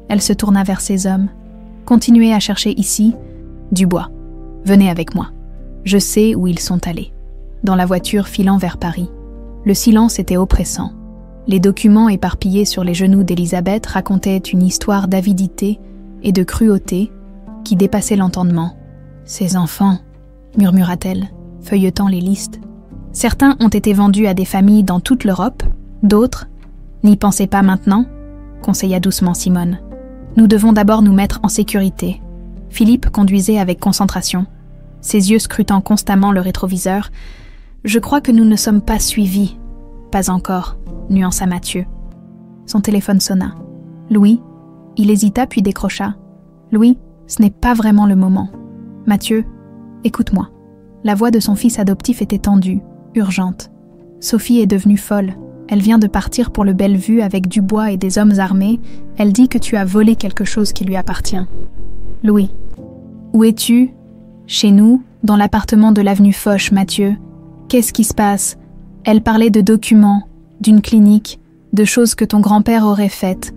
Elle se tourna vers ses hommes. « Continuez à chercher ici. Dubois, venez avec moi. Je sais où ils sont allés. » Dans la voiture filant vers Paris. Le silence était oppressant. Les documents éparpillés sur les genoux d'Elisabeth racontaient une histoire d'avidité et de cruauté qui dépassait l'entendement. « Ces enfants, » murmura-t-elle, feuilletant les listes. « Certains ont été vendus à des familles dans toute l'Europe, d'autres... »« N'y pensez pas maintenant, » conseilla doucement Simone. « Nous devons d'abord nous mettre en sécurité. » Philippe conduisait avec concentration. ses yeux scrutant constamment le rétroviseur. « Je crois que nous ne sommes pas suivis. »« Pas encore », nuança Mathieu. Son téléphone sonna. « Louis ?» Il hésita puis décrocha. « Louis, ce n'est pas vraiment le moment. »« Mathieu, écoute-moi. » La voix de son fils adoptif était tendue, urgente. « Sophie est devenue folle. Elle vient de partir pour le Bellevue avec Dubois et des hommes armés. Elle dit que tu as volé quelque chose qui lui appartient. »« Louis, où es-tu ?»« Chez nous, dans l'appartement de l'avenue Foch, Mathieu. Qu'est-ce qui se passe ?» Elle parlait de documents, d'une clinique, de choses que ton grand-père aurait faites.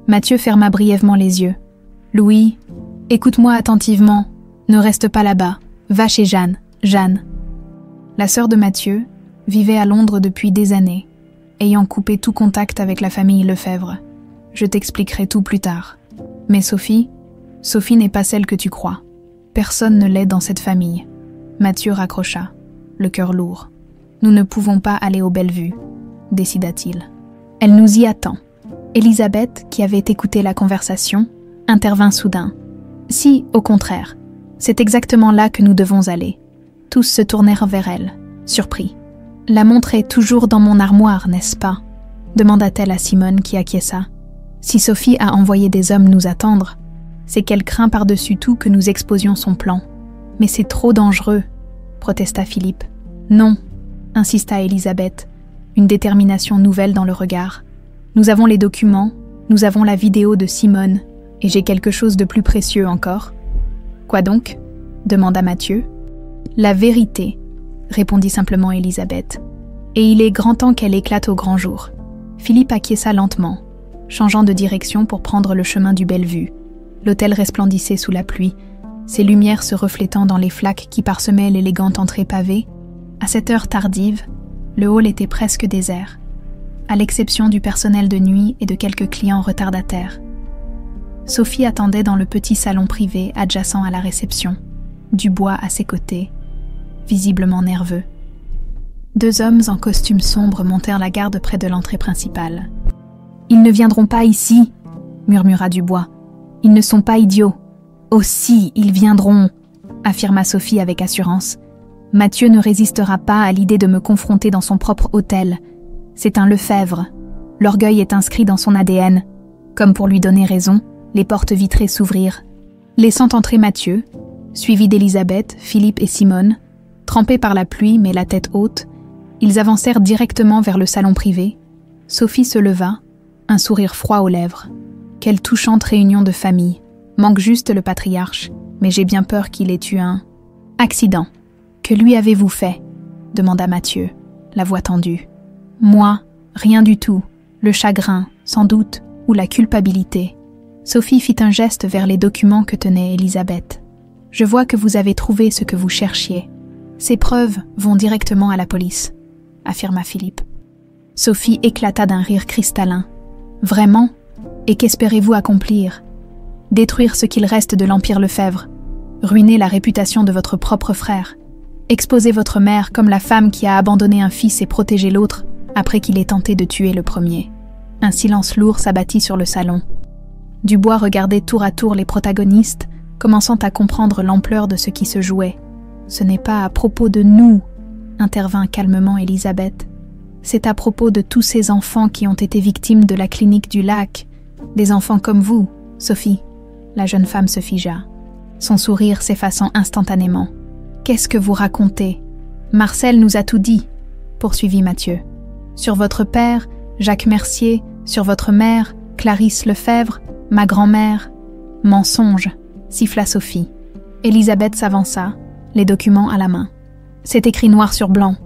Mathieu ferma brièvement les yeux. « Louis, écoute-moi attentivement. Ne reste pas là-bas. Va chez Jeanne. Jeanne. » La sœur de Mathieu vivait à Londres depuis des années, ayant coupé tout contact avec la famille Lefebvre. Je t'expliquerai tout plus tard. Mais Sophie n'est pas celle que tu crois. Personne ne l'est dans cette famille. Mathieu raccrocha, le cœur lourd. Nous ne pouvons pas aller au Bellevue, décida-t-il. Elle nous y attend. Elisabeth, qui avait écouté la conversation, intervint soudain. Si, au contraire, c'est exactement là que nous devons aller. Tous se tournèrent vers elle, surpris. La montre est toujours dans mon armoire, n'est-ce pas ? Demanda-t-elle à Simone qui acquiesça. Si Sophie a envoyé des hommes nous attendre, c'est qu'elle craint par-dessus tout que nous exposions son plan. Mais c'est trop dangereux, protesta Philippe. Non, insista Elisabeth, une détermination nouvelle dans le regard. Nous avons les documents, nous avons la vidéo de Simone, et j'ai quelque chose de plus précieux encore. Quoi donc ? Demanda Mathieu. La vérité, répondit simplement Elisabeth. Et il est grand temps qu'elle éclate au grand jour. Philippe acquiesça lentement, changeant de direction pour prendre le chemin du Bellevue. L'hôtel resplendissait sous la pluie, ses lumières se reflétant dans les flaques qui parsemaient l'élégante entrée pavée. À cette heure tardive, le hall était presque désert, à l'exception du personnel de nuit et de quelques clients retardataires. Sophie attendait dans le petit salon privé adjacent à la réception, Dubois à ses côtés, visiblement nerveux. Deux hommes en costume sombre montèrent la garde près de l'entrée principale. « Ils ne viendront pas ici !» murmura Dubois. « Ils ne sont pas idiots. »« Oh si, ils viendront !» affirma Sophie avec assurance. « Mathieu ne résistera pas à l'idée de me confronter dans son propre hôtel. C'est un Lefebvre. L'orgueil est inscrit dans son ADN. » Comme pour lui donner raison, les portes vitrées s'ouvrirent, laissant entrer Mathieu, suivi d'Elisabeth, Philippe et Simone. Trempés par la pluie mais la tête haute, ils avancèrent directement vers le salon privé. Sophie se leva, un sourire froid aux lèvres. Quelle touchante réunion de famille. Manque juste le patriarche, mais j'ai bien peur qu'il ait eu un accident. Que lui avez-vous fait ? Demanda Mathieu, la voix tendue. Moi, rien du tout. Le chagrin, sans doute, ou la culpabilité. Sophie fit un geste vers les documents que tenait Elisabeth. Je vois que vous avez trouvé ce que vous cherchiez. Ces preuves vont directement à la police, affirma Philippe. Sophie éclata d'un rire cristallin. Vraiment ? Et qu'espérez-vous accomplir ? Détruire ce qu'il reste de l'Empire Lefebvre, ruiner la réputation de votre propre frère, exposer votre mère comme la femme qui a abandonné un fils et protégé l'autre après qu'il ait tenté de tuer le premier. Un silence lourd s'abattit sur le salon. Dubois regardait tour à tour les protagonistes, commençant à comprendre l'ampleur de ce qui se jouait. « Ce n'est pas à propos de nous », intervint calmement Elisabeth. « C'est à propos de tous ces enfants qui ont été victimes de la clinique du lac. Des enfants comme vous, Sophie. » La jeune femme se figea, son sourire s'effaçant instantanément. « Qu'est-ce que vous racontez ? Marcel nous a tout dit, » poursuivit Mathieu. « Sur votre père, Jacques Mercier, sur votre mère, Clarisse Lefebvre, ma grand-mère. »« Mensonge !» siffla Sophie. Elisabeth s'avança, les documents à la main. « C'est écrit noir sur blanc.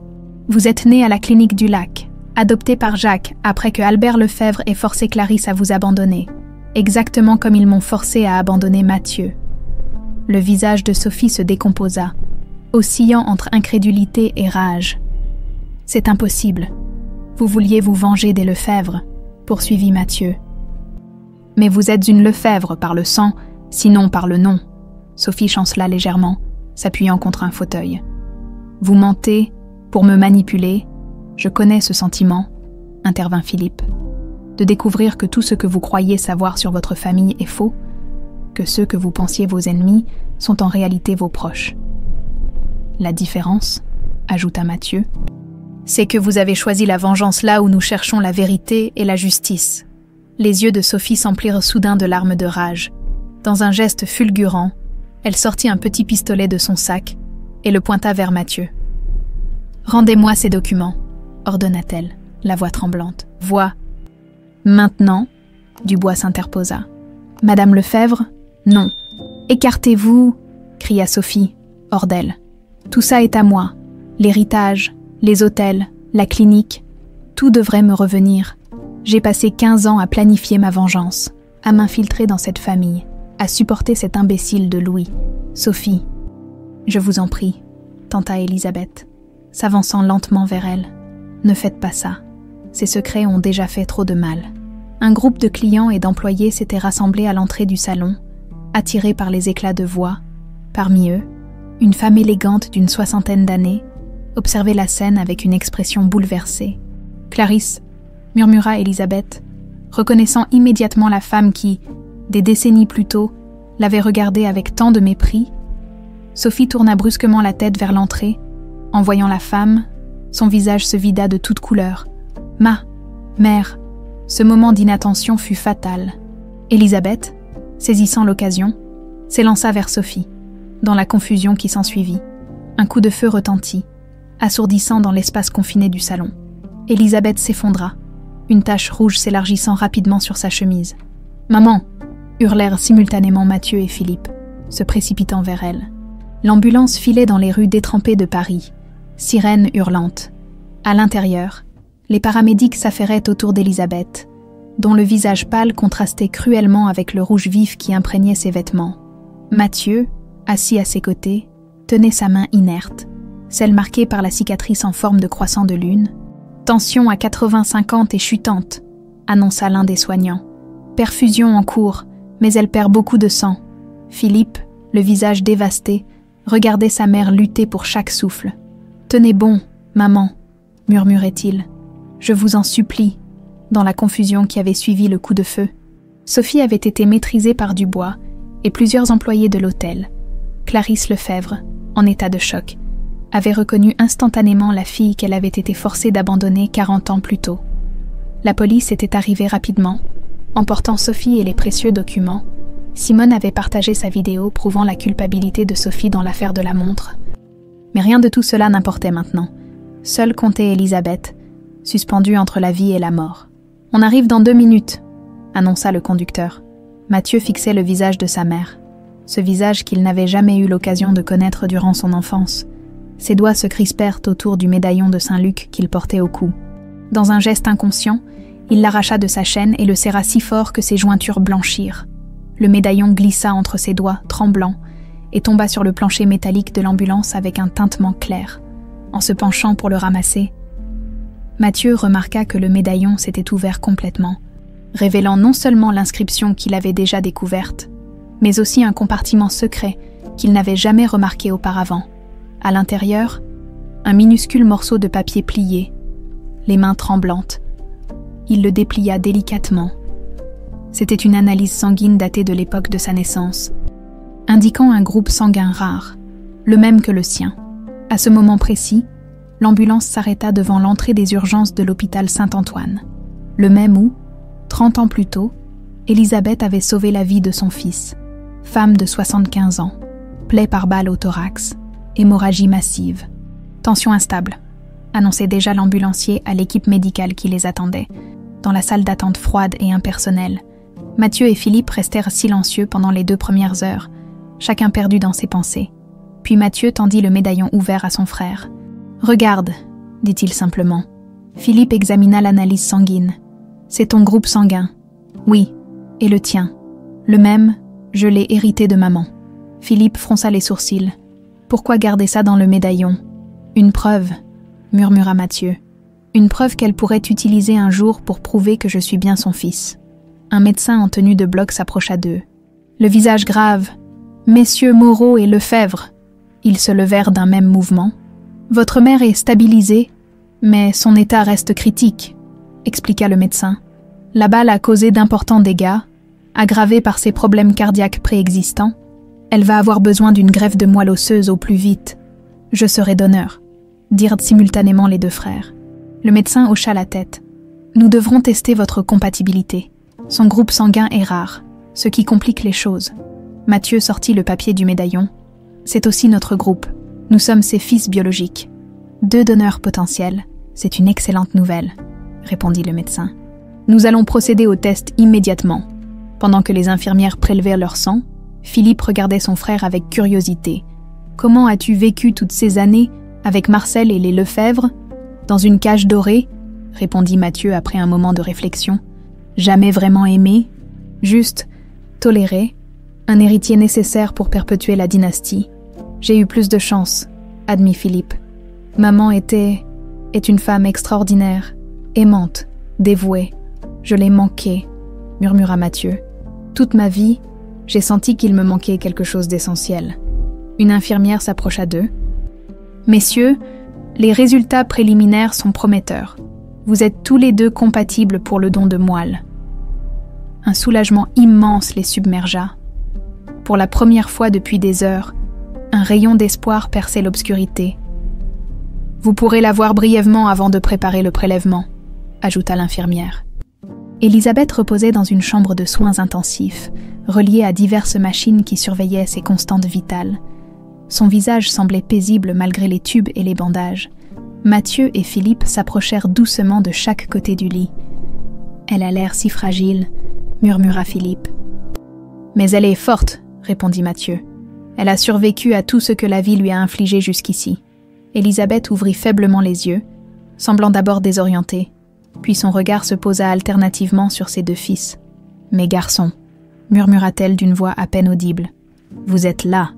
Vous êtes né à la clinique du lac, adopté par Jacques après que Albert Lefebvre ait forcé Clarisse à vous abandonner, exactement comme ils m'ont forcé à abandonner Mathieu. » Le visage de Sophie se décomposa, oscillant entre incrédulité et rage. « C'est impossible. Vous vouliez vous venger des Lefebvre, » poursuivit Mathieu. « Mais vous êtes une Lefebvre par le sang, sinon par le nom. » Sophie chancela légèrement, s'appuyant contre un fauteuil. « Vous mentez pour me manipuler. Je connais ce sentiment, » intervint Philippe. « De découvrir que tout ce que vous croyez savoir sur votre famille est faux, que ceux que vous pensiez vos ennemis sont en réalité vos proches. La différence, ajouta Mathieu, c'est que vous avez choisi la vengeance là où nous cherchons la vérité et la justice. Les yeux de Sophie s'emplirent soudain de larmes de rage. Dans un geste fulgurant, elle sortit un petit pistolet de son sac et le pointa vers Mathieu. « Rendez-moi ces documents », ordonna-t-elle, la voix tremblante. « Vois. » Maintenant, Dubois s'interposa. « Madame Lefebvre, non. Écartez-vous » cria Sophie, hors d'elle. « Tout ça est à moi. L'héritage, les hôtels, la clinique, tout devrait me revenir. J'ai passé 15 ans à planifier ma vengeance, à m'infiltrer dans cette famille, à supporter cet imbécile de Louis. Sophie, je vous en prie, tenta Elisabeth, s'avançant lentement vers elle. Ne faites pas ça. Ces secrets ont déjà fait trop de mal. Un groupe de clients et d'employés s'était rassemblé à l'entrée du salon, attirés par les éclats de voix. Parmi eux, une femme élégante d'une 60aine d'années observait la scène avec une expression bouleversée. « Clarisse », murmura Elisabeth, reconnaissant immédiatement la femme qui, des décennies plus tôt, l'avait regardée avec tant de mépris. Sophie tourna brusquement la tête vers l'entrée. En voyant la femme, son visage se vida de toute couleur. « Mère !» Ce moment d'inattention fut fatal. Elisabeth, saisissant l'occasion, s'élança vers Sophie. Dans la confusion qui s'ensuivit, un coup de feu retentit, assourdissant dans l'espace confiné du salon. Elisabeth s'effondra, une tache rouge s'élargissant rapidement sur sa chemise. « Maman !» hurlèrent simultanément Mathieu et Philippe, se précipitant vers elle. L'ambulance filait dans les rues détrempées de Paris, sirène hurlante. À l'intérieur, les paramédics s'affairaient autour d'Elisabeth, dont le visage pâle contrastait cruellement avec le rouge vif qui imprégnait ses vêtements. Mathieu, assis à ses côtés, tenait sa main inerte, celle marquée par la cicatrice en forme de croissant de lune. « Tension à 80-50 et chutante », annonça l'un des soignants. « Perfusion en cours, mais elle perd beaucoup de sang. » Philippe, le visage dévasté, regardait sa mère lutter pour chaque souffle. « Tenez bon, maman », murmurait-il. « Je vous en supplie », dans la confusion qui avait suivi le coup de feu. Sophie avait été maîtrisée par Dubois et plusieurs employés de l'hôtel. Clarisse Lefebvre, en état de choc, avait reconnu instantanément la fille qu'elle avait été forcée d'abandonner 40 ans plus tôt. La police était arrivée rapidement, emportant Sophie et les précieux documents. Simone avait partagé sa vidéo prouvant la culpabilité de Sophie dans l'affaire de la montre. Mais rien de tout cela n'importait maintenant. Seule comptait Elisabeth, suspendue entre la vie et la mort. « On arrive dans 2 minutes », annonça le conducteur. Mathieu fixait le visage de sa mère, ce visage qu'il n'avait jamais eu l'occasion de connaître durant son enfance. Ses doigts se crispèrent autour du médaillon de Saint-Luc qu'il portait au cou. Dans un geste inconscient, il l'arracha de sa chaîne et le serra si fort que ses jointures blanchirent. Le médaillon glissa entre ses doigts, tremblant, et tomba sur le plancher métallique de l'ambulance avec un tintement clair. En se penchant pour le ramasser, Mathieu remarqua que le médaillon s'était ouvert complètement, révélant non seulement l'inscription qu'il avait déjà découverte, mais aussi un compartiment secret qu'il n'avait jamais remarqué auparavant. À l'intérieur, un minuscule morceau de papier plié, les mains tremblantes. Il le déplia délicatement. C'était une analyse sanguine datée de l'époque de sa naissance, indiquant un groupe sanguin rare, le même que le sien. À ce moment précis, l'ambulance s'arrêta devant l'entrée des urgences de l'hôpital Saint-Antoine, le même où, 30 ans plus tôt, Elisabeth avait sauvé la vie de son fils, femme de 75 ans, plaie par balle au thorax, hémorragie massive. Tension instable, annonçait déjà l'ambulancier à l'équipe médicale qui les attendait. Dans la salle d'attente froide et impersonnelle, Mathieu et Philippe restèrent silencieux pendant les 2 premières heures, chacun perdu dans ses pensées. Puis Mathieu tendit le médaillon ouvert à son frère. « Regarde », dit-il simplement. Philippe examina l'analyse sanguine. « C'est ton groupe sanguin. »« Oui, et le tien. Le même, je l'ai hérité de maman. » Philippe fronça les sourcils. « Pourquoi garder ça dans le médaillon ? » « Une preuve, » murmura Mathieu. « Une preuve qu'elle pourrait utiliser un jour pour prouver que je suis bien son fils. » Un médecin en tenue de bloc s'approcha d'eux. Le visage grave. « Messieurs Moreau et Lefebvre !» Ils se levèrent d'un même mouvement. « Votre mère est stabilisée, mais son état reste critique, » expliqua le médecin. « La balle a causé d'importants dégâts, aggravés par ses problèmes cardiaques préexistants. Elle va avoir besoin d'une greffe de moelle osseuse au plus vite. » Je serai donneur, dirent simultanément les deux frères. Le médecin hocha la tête. Nous devrons tester votre compatibilité. Son groupe sanguin est rare, ce qui complique les choses. Mathieu sortit le papier du médaillon. C'est aussi notre groupe. Nous sommes ses fils biologiques. 2 donneurs potentiels. C'est une excellente nouvelle, répondit le médecin. Nous allons procéder au test immédiatement. Pendant que les infirmières prélevaient leur sang, Philippe regardait son frère avec curiosité. Comment as-tu vécu toutes ces années avec Marcel et les Lefebvre? Dans une cage dorée, répondit Mathieu après un moment de réflexion. Jamais vraiment aimé, juste toléré, un héritier nécessaire pour perpétuer la dynastie. J'ai eu plus de chance, admit Philippe. Maman est une femme extraordinaire, aimante, dévouée. Je l'ai manquée, murmura Mathieu. Toute ma vie, j'ai senti qu'il me manquait quelque chose d'essentiel. Une infirmière s'approcha d'eux. Messieurs, les résultats préliminaires sont prometteurs. Vous êtes tous les 2 compatibles pour le don de moelle. Un soulagement immense les submergea. Pour la première fois depuis des heures, un rayon d'espoir perçait l'obscurité. Vous pourrez la voir brièvement avant de préparer le prélèvement, ajouta l'infirmière. Élisabeth reposait dans une chambre de soins intensifs, reliée à diverses machines qui surveillaient ses constantes vitales. Son visage semblait paisible malgré les tubes et les bandages. Mathieu et Philippe s'approchèrent doucement de chaque côté du lit. « Elle a l'air si fragile », murmura Philippe. « Mais elle est forte », répondit Mathieu. « Elle a survécu à tout ce que la vie lui a infligé jusqu'ici. » Élisabeth ouvrit faiblement les yeux, semblant d'abord désorientée, puis son regard se posa alternativement sur ses 2 fils. « Mes garçons », murmura-t-elle d'une voix à peine audible. « Vous êtes là,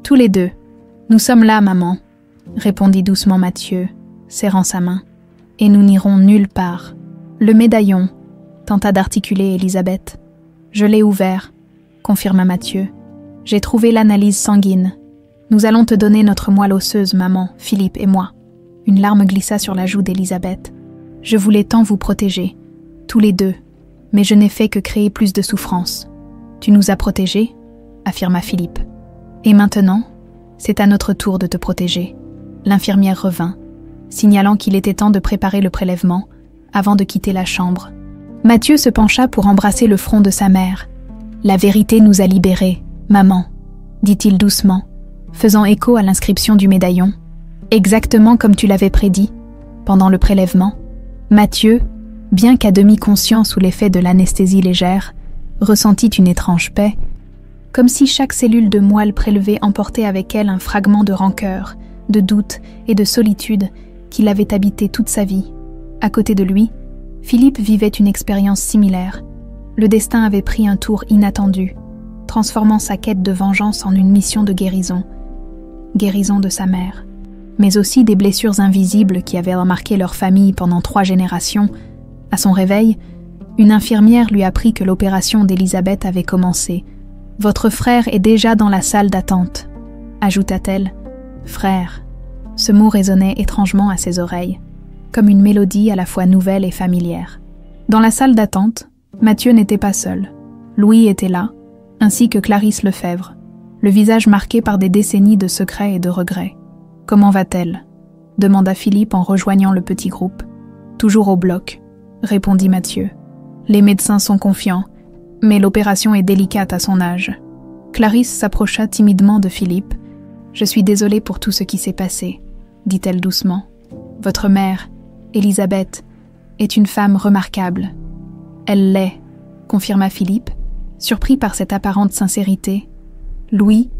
tous les 2. Nous sommes là, maman, » répondit doucement Mathieu, serrant sa main. « Et nous n'irons nulle part. » Le médaillon, tenta d'articuler Élisabeth. « Je l'ai ouvert, » confirma Mathieu. « J'ai trouvé l'analyse sanguine. Nous allons te donner notre moelle osseuse, maman, Philippe et moi. » Une larme glissa sur la joue d'Élisabeth. « Je voulais tant vous protéger, tous les 2, mais je n'ai fait que créer plus de souffrance. »« Tu nous as protégés ?» affirma Philippe. « Et maintenant, c'est à notre tour de te protéger. » L'infirmière revint, signalant qu'il était temps de préparer le prélèvement avant de quitter la chambre. Mathieu se pencha pour embrasser le front de sa mère. « La vérité nous a libérés, maman, » dit-il doucement, faisant écho à l'inscription du médaillon. Exactement comme tu l'avais prédit, pendant le prélèvement, Mathieu, bien qu'à demi conscient sous l'effet de l'anesthésie légère, ressentit une étrange paix, comme si chaque cellule de moelle prélevée emportait avec elle un fragment de rancœur, de doute et de solitude qui l'avait habité toute sa vie. À côté de lui, Philippe vivait une expérience similaire. Le destin avait pris un tour inattendu, transformant sa quête de vengeance en une mission de guérison. Guérison de sa mère, mais aussi des blessures invisibles qui avaient remarqué leur famille pendant 3 générations. À son réveil, une infirmière lui apprit que l'opération d'Élisabeth avait commencé. « Votre frère est déjà dans la salle d'attente », ajouta-t-elle. « Frère », ce mot résonnait étrangement à ses oreilles, comme une mélodie à la fois nouvelle et familière. Dans la salle d'attente, Mathieu n'était pas seul. Louis était là, ainsi que Clarisse Lefebvre, le visage marqué par des décennies de secrets et de regrets. « Comment va-t-elle » demanda Philippe en rejoignant le petit groupe. « Toujours au bloc », répondit Mathieu. « Les médecins sont confiants, mais l'opération est délicate à son âge. » Clarisse s'approcha timidement de Philippe. « Je suis désolée pour tout ce qui s'est passé, » dit-elle doucement. « Votre mère, Élisabeth, est une femme remarquable. »« Elle l'est, » confirma Philippe, surpris par cette apparente sincérité. Louis,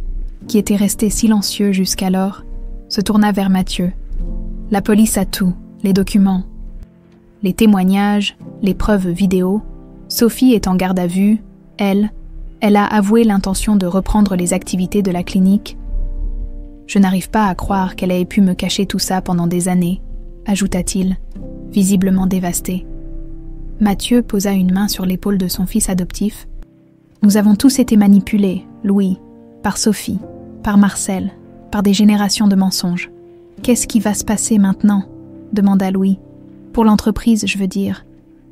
qui était resté silencieux jusqu'alors, se tourna vers Mathieu. « La police a tout, les documents, les témoignages, les preuves vidéo. Sophie est en garde à vue. Elle a avoué l'intention de reprendre les activités de la clinique. Je n'arrive pas à croire qu'elle ait pu me cacher tout ça pendant des années, » ajouta-t-il, visiblement dévasté. Mathieu posa une main sur l'épaule de son fils adoptif. « Nous avons tous été manipulés, Louis, par Sophie, par Marcel, par des générations de mensonges. Qu'est-ce qui va se passer maintenant ?» demanda Louis. « Pour l'entreprise, je veux dire.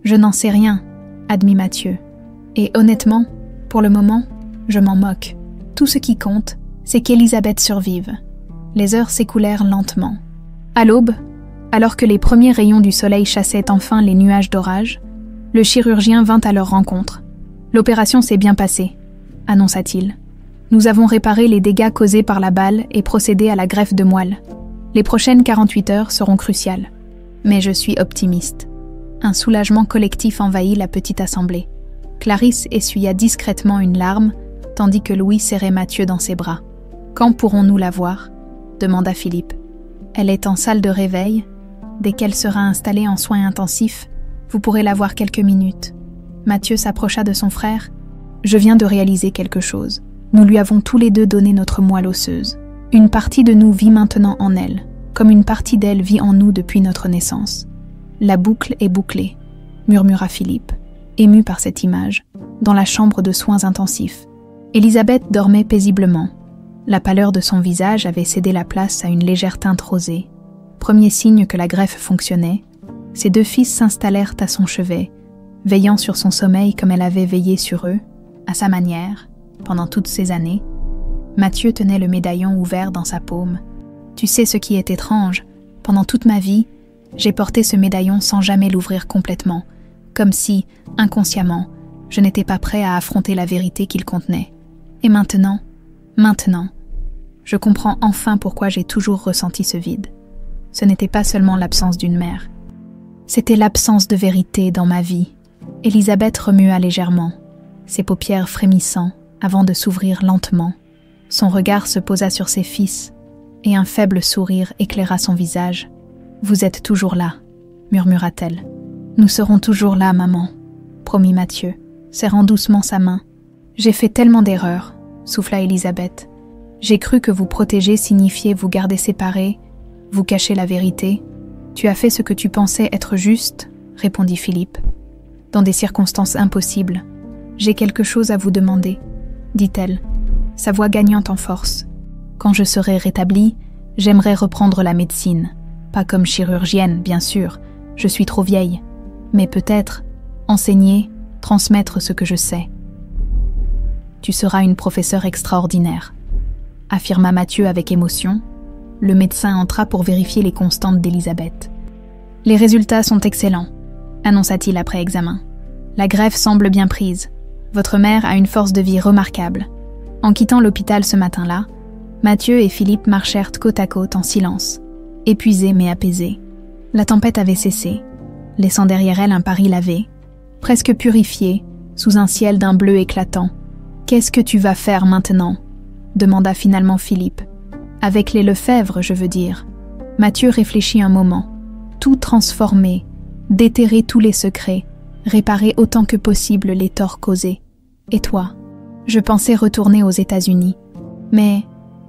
Je n'en sais rien, » admit Mathieu. « Et honnêtement, pour le moment, je m'en moque. Tout ce qui compte, c'est qu'Élisabeth survive. Les heures s'écoulèrent lentement. À l'aube, alors que les premiers rayons du soleil chassaient enfin les nuages d'orage, le chirurgien vint à leur rencontre. « L'opération s'est bien passée », annonça-t-il. « Nous avons réparé les dégâts causés par la balle et procédé à la greffe de moelle. Les prochaines 48 heures seront cruciales. Mais je suis optimiste. » Un soulagement collectif envahit la petite assemblée. Clarisse essuya discrètement une larme, tandis que Louis serrait Mathieu dans ses bras. « Quand pourrons-nous la voir ?» demanda Philippe. « Elle est en salle de réveil. Dès qu'elle sera installée en soins intensifs, vous pourrez la voir quelques minutes. » Mathieu s'approcha de son frère. « Je viens de réaliser quelque chose. Nous lui avons tous les deux donné notre moelle osseuse. Une partie de nous vit maintenant en elle, comme une partie d'elle vit en nous depuis notre naissance. La boucle est bouclée, » murmura Philippe, ému par cette image, dans la chambre de soins intensifs. Élisabeth dormait paisiblement. La pâleur de son visage avait cédé la place à une légère teinte rosée. Premier signe que la greffe fonctionnait, ses deux fils s'installèrent à son chevet, veillant sur son sommeil comme elle avait veillé sur eux, à sa manière, pendant toutes ces années. Mathieu tenait le médaillon ouvert dans sa paume. « Tu sais ce qui est étrange, pendant toute ma vie, j'ai porté ce médaillon sans jamais l'ouvrir complètement, comme si, inconsciemment, je n'étais pas prêt à affronter la vérité qu'il contenait. Et maintenant, je comprends enfin pourquoi j'ai toujours ressenti ce vide. Ce n'était pas seulement l'absence d'une mère. C'était l'absence de vérité dans ma vie. » Élisabeth remua légèrement, ses paupières frémissant avant de s'ouvrir lentement. Son regard se posa sur ses fils, et un faible sourire éclaira son visage. « Vous êtes toujours là, » murmura-t-elle. « Nous serons toujours là, maman, » promit Mathieu, serrant doucement sa main. « J'ai fait tellement d'erreurs, » souffla Élisabeth. « J'ai cru que vous protéger signifiait vous garder séparés, vous cacher la vérité. Tu as fait ce que tu pensais être juste, » répondit Philippe. « Dans des circonstances impossibles, j'ai quelque chose à vous demander, » dit-elle, sa voix gagnant en force. « Quand je serai rétablie, j'aimerais reprendre la médecine. Pas comme chirurgienne, bien sûr, je suis trop vieille, mais peut-être enseigner, transmettre ce que je sais. »« Tu seras une professeure extraordinaire, » affirma Mathieu avec émotion. Le médecin entra pour vérifier les constantes d'Élisabeth. « Les résultats sont excellents, » annonça-t-il après examen. « La greffe semble bien prise. Votre mère a une force de vie remarquable. » En quittant l'hôpital ce matin-là, Mathieu et Philippe marchèrent côte à côte en silence, épuisés mais apaisés. La tempête avait cessé, laissant derrière elle un Paris lavé, presque purifié, sous un ciel d'un bleu éclatant. « Qu'est-ce que tu vas faire maintenant ?» demanda finalement Philippe. « Avec les Lefebvre, je veux dire. » Mathieu réfléchit un moment. Tout transformer, déterrer tous les secrets, réparer autant que possible les torts causés. « Et toi ?» Je pensais retourner aux États-Unis. Mais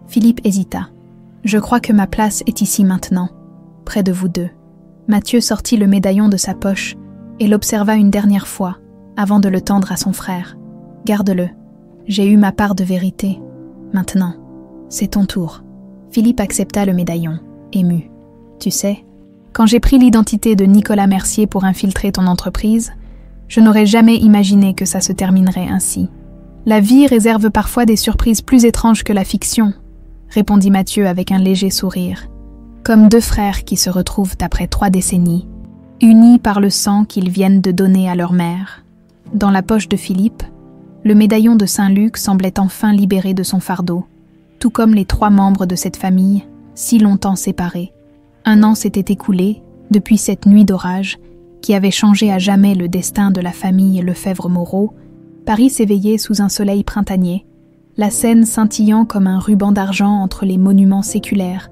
Philippe hésita. « Je crois que ma place est ici maintenant, près de vous deux. » Mathieu sortit le médaillon de sa poche et l'observa une dernière fois, avant de le tendre à son frère. « Garde-le. J'ai eu ma part de vérité. Maintenant, c'est ton tour. » Philippe accepta le médaillon, ému. « Tu sais, quand j'ai pris l'identité de Nicolas Mercier pour infiltrer ton entreprise, je n'aurais jamais imaginé que ça se terminerait ainsi. La vie réserve parfois des surprises plus étranges que la fiction, » répondit Mathieu avec un léger sourire. Comme deux frères qui se retrouvent après 3 décennies, unis par le sang qu'ils viennent de donner à leur mère. Dans la poche de Philippe, le médaillon de Saint-Luc semblait enfin libéré de son fardeau, tout comme les 3 membres de cette famille, si longtemps séparés. 1 an s'était écoulé depuis cette nuit d'orage qui avait changé à jamais le destin de la famille Lefebvre-Moreau. Paris s'éveillait sous un soleil printanier, la Seine scintillant comme un ruban d'argent entre les monuments séculaires,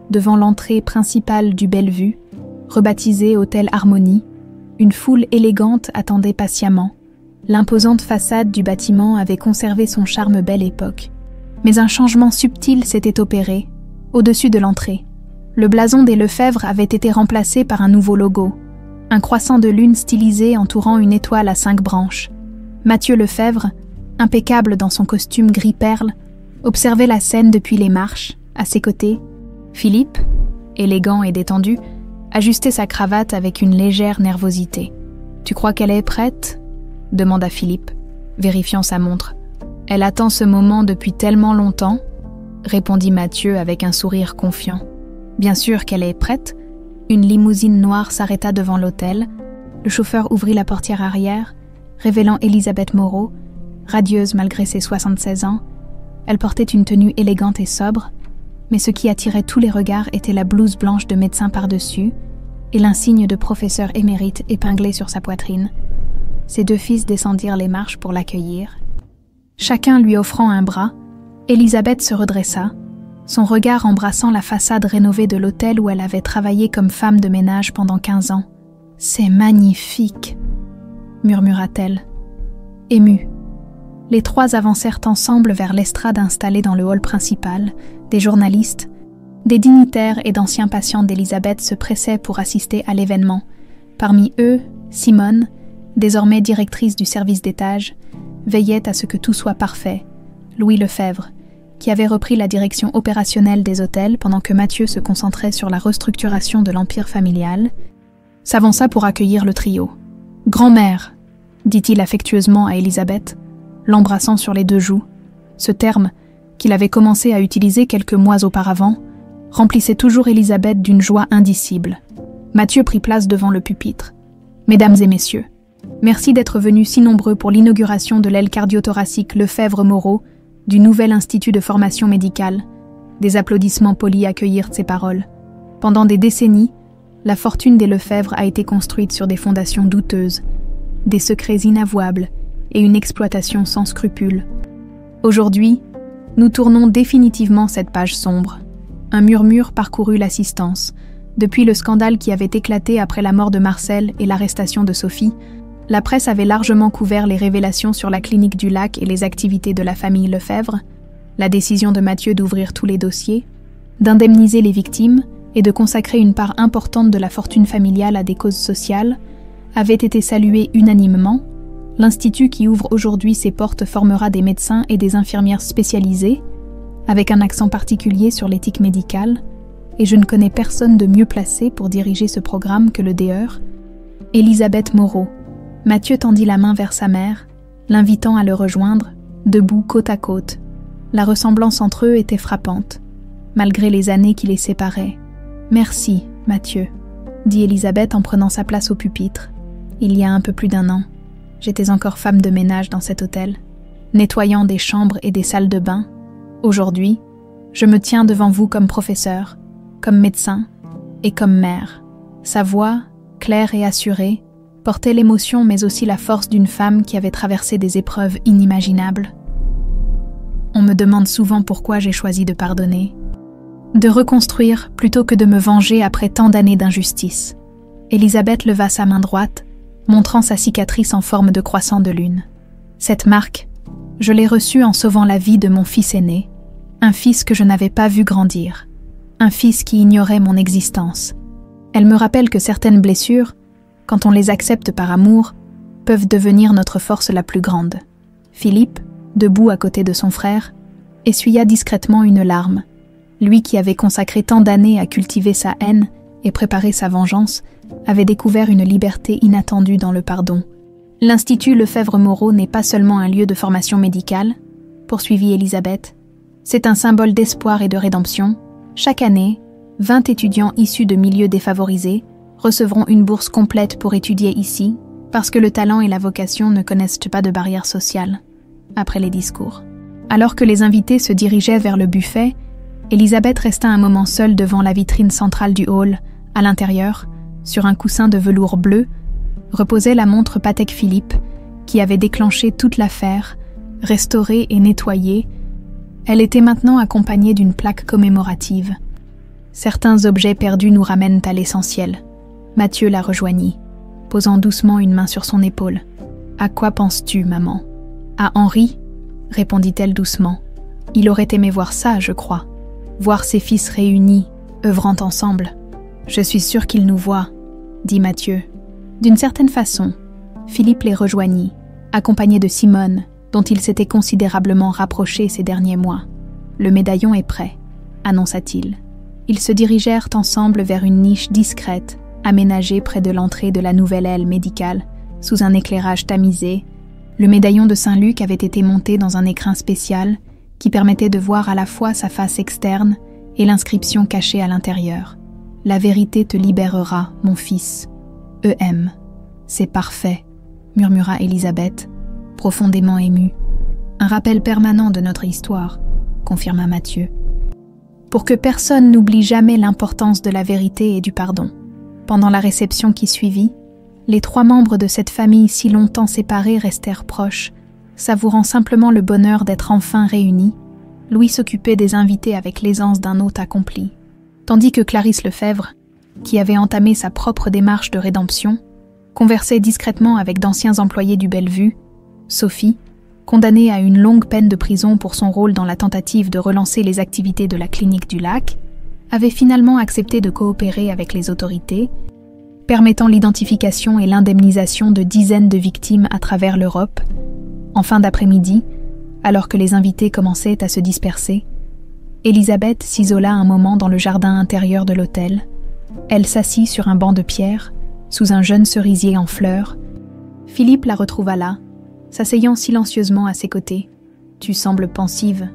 devant l'entrée principale du Bellevue, rebaptisé Hôtel Harmonie. Une foule élégante attendait patiemment. L'imposante façade du bâtiment avait conservé son charme belle époque. Mais un changement subtil s'était opéré, au-dessus de l'entrée. Le blason des Lefebvre avait été remplacé par un nouveau logo, un croissant de lune stylisé entourant une étoile à 5 branches. Mathieu Lefebvre, impeccable dans son costume gris perle, observait la scène depuis les marches, à ses côtés. Philippe, élégant et détendu, ajustait sa cravate avec une légère nervosité. « Tu crois qu'elle est prête ?» demanda Philippe, vérifiant sa montre. « Elle attend ce moment depuis tellement longtemps. » répondit Mathieu avec un sourire confiant. Bien sûr qu'elle est prête. Une limousine noire s'arrêta devant l'hôtel. Le chauffeur ouvrit la portière arrière, révélant Elisabeth Moreau, radieuse malgré ses 76 ans. Elle portait une tenue élégante et sobre, mais ce qui attirait tous les regards était la blouse blanche de médecin par-dessus et l'insigne de professeur émérite épinglé sur sa poitrine. Ses 2 fils descendirent les marches pour l'accueillir. Chacun lui offrant un bras, Elisabeth se redressa, son regard embrassant la façade rénovée de l'hôtel où elle avait travaillé comme femme de ménage pendant 15 ans. « C'est magnifique !» murmura-t-elle, émue. Les 3 avancèrent ensemble vers l'estrade installée dans le hall principal. Des journalistes, des dignitaires et d'anciens patients d'Elisabeth se pressaient pour assister à l'événement. Parmi eux, Simone, désormais directrice du service d'étage, veillait à ce que tout soit parfait. Louis Lefebvre, qui avait repris la direction opérationnelle des hôtels pendant que Mathieu se concentrait sur la restructuration de l'empire familial, s'avança pour accueillir le trio. « Grand-mère », dit-il affectueusement à Elisabeth, l'embrassant sur les 2 joues. Ce terme, qu'il avait commencé à utiliser quelques mois auparavant, remplissait toujours Elisabeth d'une joie indicible. Mathieu prit place devant le pupitre. « Mesdames et messieurs, merci d'être venus si nombreux pour l'inauguration de l'aile cardio-thoracique Lefebvre-Moreau du nouvel institut de formation médicale. » Des applaudissements polis accueillirent ces paroles. Pendant des décennies, la fortune des Lefebvre a été construite sur des fondations douteuses, des secrets inavouables et une exploitation sans scrupules. Aujourd'hui, nous tournons définitivement cette page sombre. Un murmure parcourut l'assistance. Depuis le scandale qui avait éclaté après la mort de Marcel et l'arrestation de Sophie, la presse avait largement couvert les révélations sur la clinique du Lac et les activités de la famille Lefebvre, la décision de Mathieu d'ouvrir tous les dossiers, d'indemniser les victimes et de consacrer une part importante de la fortune familiale à des causes sociales, avait été saluée unanimement. L'Institut qui ouvre aujourd'hui ses portes formera des médecins et des infirmières spécialisés, avec un accent particulier sur l'éthique médicale, et je ne connais personne de mieux placé pour diriger ce programme que le DEUR, Elisabeth Moreau. Mathieu tendit la main vers sa mère, l'invitant à le rejoindre, debout côte à côte. La ressemblance entre eux était frappante, malgré les années qui les séparaient. « Merci, Mathieu », dit Elisabeth en prenant sa place au pupitre. « Il y a un peu plus d'1 an. J'étais encore femme de ménage dans cet hôtel, nettoyant des chambres et des salles de bain. Aujourd'hui, je me tiens devant vous comme professeur, comme médecin et comme mère. » Sa voix, claire et assurée, portait l'émotion mais aussi la force d'une femme qui avait traversé des épreuves inimaginables. On me demande souvent pourquoi j'ai choisi de pardonner, de reconstruire plutôt que de me venger après tant d'années d'injustice. Elisabeth leva sa main droite, montrant sa cicatrice en forme de croissant de lune. Cette marque, je l'ai reçue en sauvant la vie de mon fils aîné, un fils que je n'avais pas vu grandir, un fils qui ignorait mon existence. Elle me rappelle que certaines blessures, quand on les accepte par amour, peuvent devenir notre force la plus grande. Philippe, debout à côté de son frère, essuya discrètement une larme. Lui qui avait consacré tant d'années à cultiver sa haine et préparer sa vengeance, avait découvert une liberté inattendue dans le pardon. L'Institut Lefebvre-Moreau n'est pas seulement un lieu de formation médicale, poursuivit Elisabeth. C'est un symbole d'espoir et de rédemption. Chaque année, 20 étudiants issus de milieux défavorisés recevront une bourse complète pour étudier ici, parce que le talent et la vocation ne connaissent pas de barrières sociales. Après les discours. Alors que les invités se dirigeaient vers le buffet, Elisabeth resta un moment seule devant la vitrine centrale du hall. À l'intérieur, sur un coussin de velours bleu, reposait la montre Patek Philippe, qui avait déclenché toute l'affaire, restaurée et nettoyée. Elle était maintenant accompagnée d'une plaque commémorative. Certains objets perdus nous ramènent à l'essentiel. Mathieu la rejoignit, posant doucement une main sur son épaule. « À quoi penses-tu, maman ?»« À Henri ?» répondit-elle doucement. « Il aurait aimé voir ça, je crois. Voir ses fils réunis, œuvrant ensemble. Je suis sûre qu'il nous voit, » dit Mathieu. D'une certaine façon, Philippe les rejoignit, accompagné de Simone, dont il s'était considérablement rapproché ces derniers mois. « Le médaillon est prêt, » annonça-t-il. Ils se dirigèrent ensemble vers une niche discrète, aménagée près de l'entrée de la nouvelle aile médicale, sous un éclairage tamisé. Le médaillon de Saint-Luc avait été monté dans un écrin spécial qui permettait de voir à la fois sa face externe et l'inscription cachée à l'intérieur. « La vérité te libérera, mon fils. E.M. » « C'est parfait, » murmura Elisabeth, profondément émue. « Un rappel permanent de notre histoire, » confirma Mathieu. Pour que personne n'oublie jamais l'importance de la vérité et du pardon. Pendant la réception qui suivit, les 3 membres de cette famille si longtemps séparés restèrent proches, savourant simplement le bonheur d'être enfin réunis. Louis s'occupait des invités avec l'aisance d'un hôte accompli, tandis que Clarisse Lefebvre, qui avait entamé sa propre démarche de rédemption, conversait discrètement avec d'anciens employés du Bellevue. Sophie, condamnée à une longue peine de prison pour son rôle dans la tentative de relancer les activités de la clinique du Lac, avait finalement accepté de coopérer avec les autorités, permettant l'identification et l'indemnisation de dizaines de victimes à travers l'Europe. En fin d'après-midi, alors que les invités commençaient à se disperser, Elisabeth s'isola un moment dans le jardin intérieur de l'hôtel. Elle s'assit sur un banc de pierre, sous un jeune cerisier en fleurs. Philippe la retrouva là, s'asseyant silencieusement à ses côtés. « Tu sembles pensive, »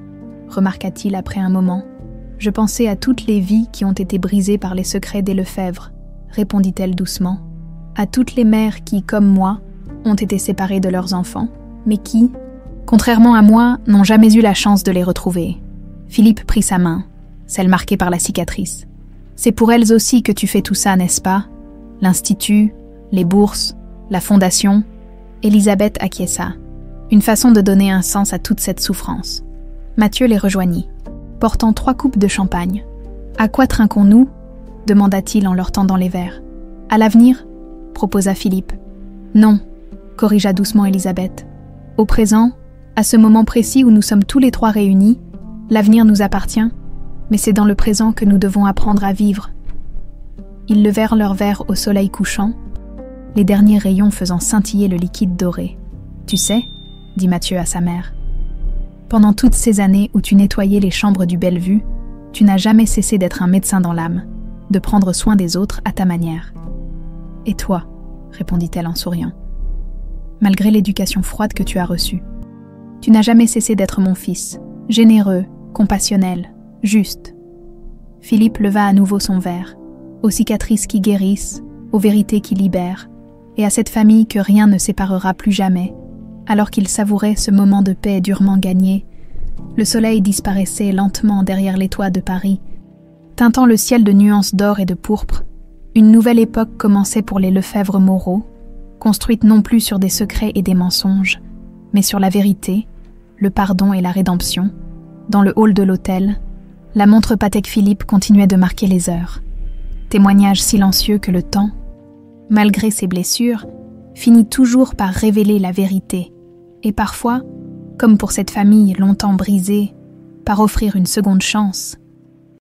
remarqua-t-il après un moment. « Je pensais à toutes les vies qui ont été brisées par les secrets des Lefebvre, » répondit-elle doucement. « À toutes les mères qui, comme moi, ont été séparées de leurs enfants, mais qui, contrairement à moi, n'ont jamais eu la chance de les retrouver. » Philippe prit sa main, celle marquée par la cicatrice. « C'est pour elles aussi que tu fais tout ça, n'est-ce pas ? L'Institut, les bourses, la fondation. » Elisabeth acquiesça. Une façon de donner un sens à toute cette souffrance. Mathieu les rejoignit, portant 3 coupes de champagne. « À quoi trinquons-nous » demanda-t-il en leur tendant les verres. « À l'avenir » proposa Philippe. « Non » corrigea doucement Elisabeth. « Au présent, à ce moment précis où nous sommes tous les 3 réunis, l'avenir nous appartient, mais c'est dans le présent que nous devons apprendre à vivre. » Ils levèrent leurs verres au soleil couchant, les derniers rayons faisant scintiller le liquide doré. « Tu sais, » dit Mathieu à sa mère, « pendant toutes ces années où tu nettoyais les chambres du Bellevue, tu n'as jamais cessé d'être un médecin dans l'âme, de prendre soin des autres à ta manière. »« Et toi ?» répondit-elle en souriant. « Malgré l'éducation froide que tu as reçue, tu n'as jamais cessé d'être mon fils, généreux, compassionnel, juste. » Philippe leva à nouveau son verre, aux cicatrices qui guérissent, aux vérités qui libèrent, et à cette famille que rien ne séparera plus jamais. Alors qu'il savourait ce moment de paix durement gagné, le soleil disparaissait lentement derrière les toits de Paris, teintant le ciel de nuances d'or et de pourpre. Une nouvelle époque commençait pour les Lefebvre-Moreau, construite non plus sur des secrets et des mensonges, mais sur la vérité, le pardon et la rédemption. Dans le hall de l'hôtel, la montre Patek Philippe continuait de marquer les heures. Témoignage silencieux que le temps, malgré ses blessures, finit toujours par révéler la vérité, et parfois, comme pour cette famille longtemps brisée, par offrir une seconde chance.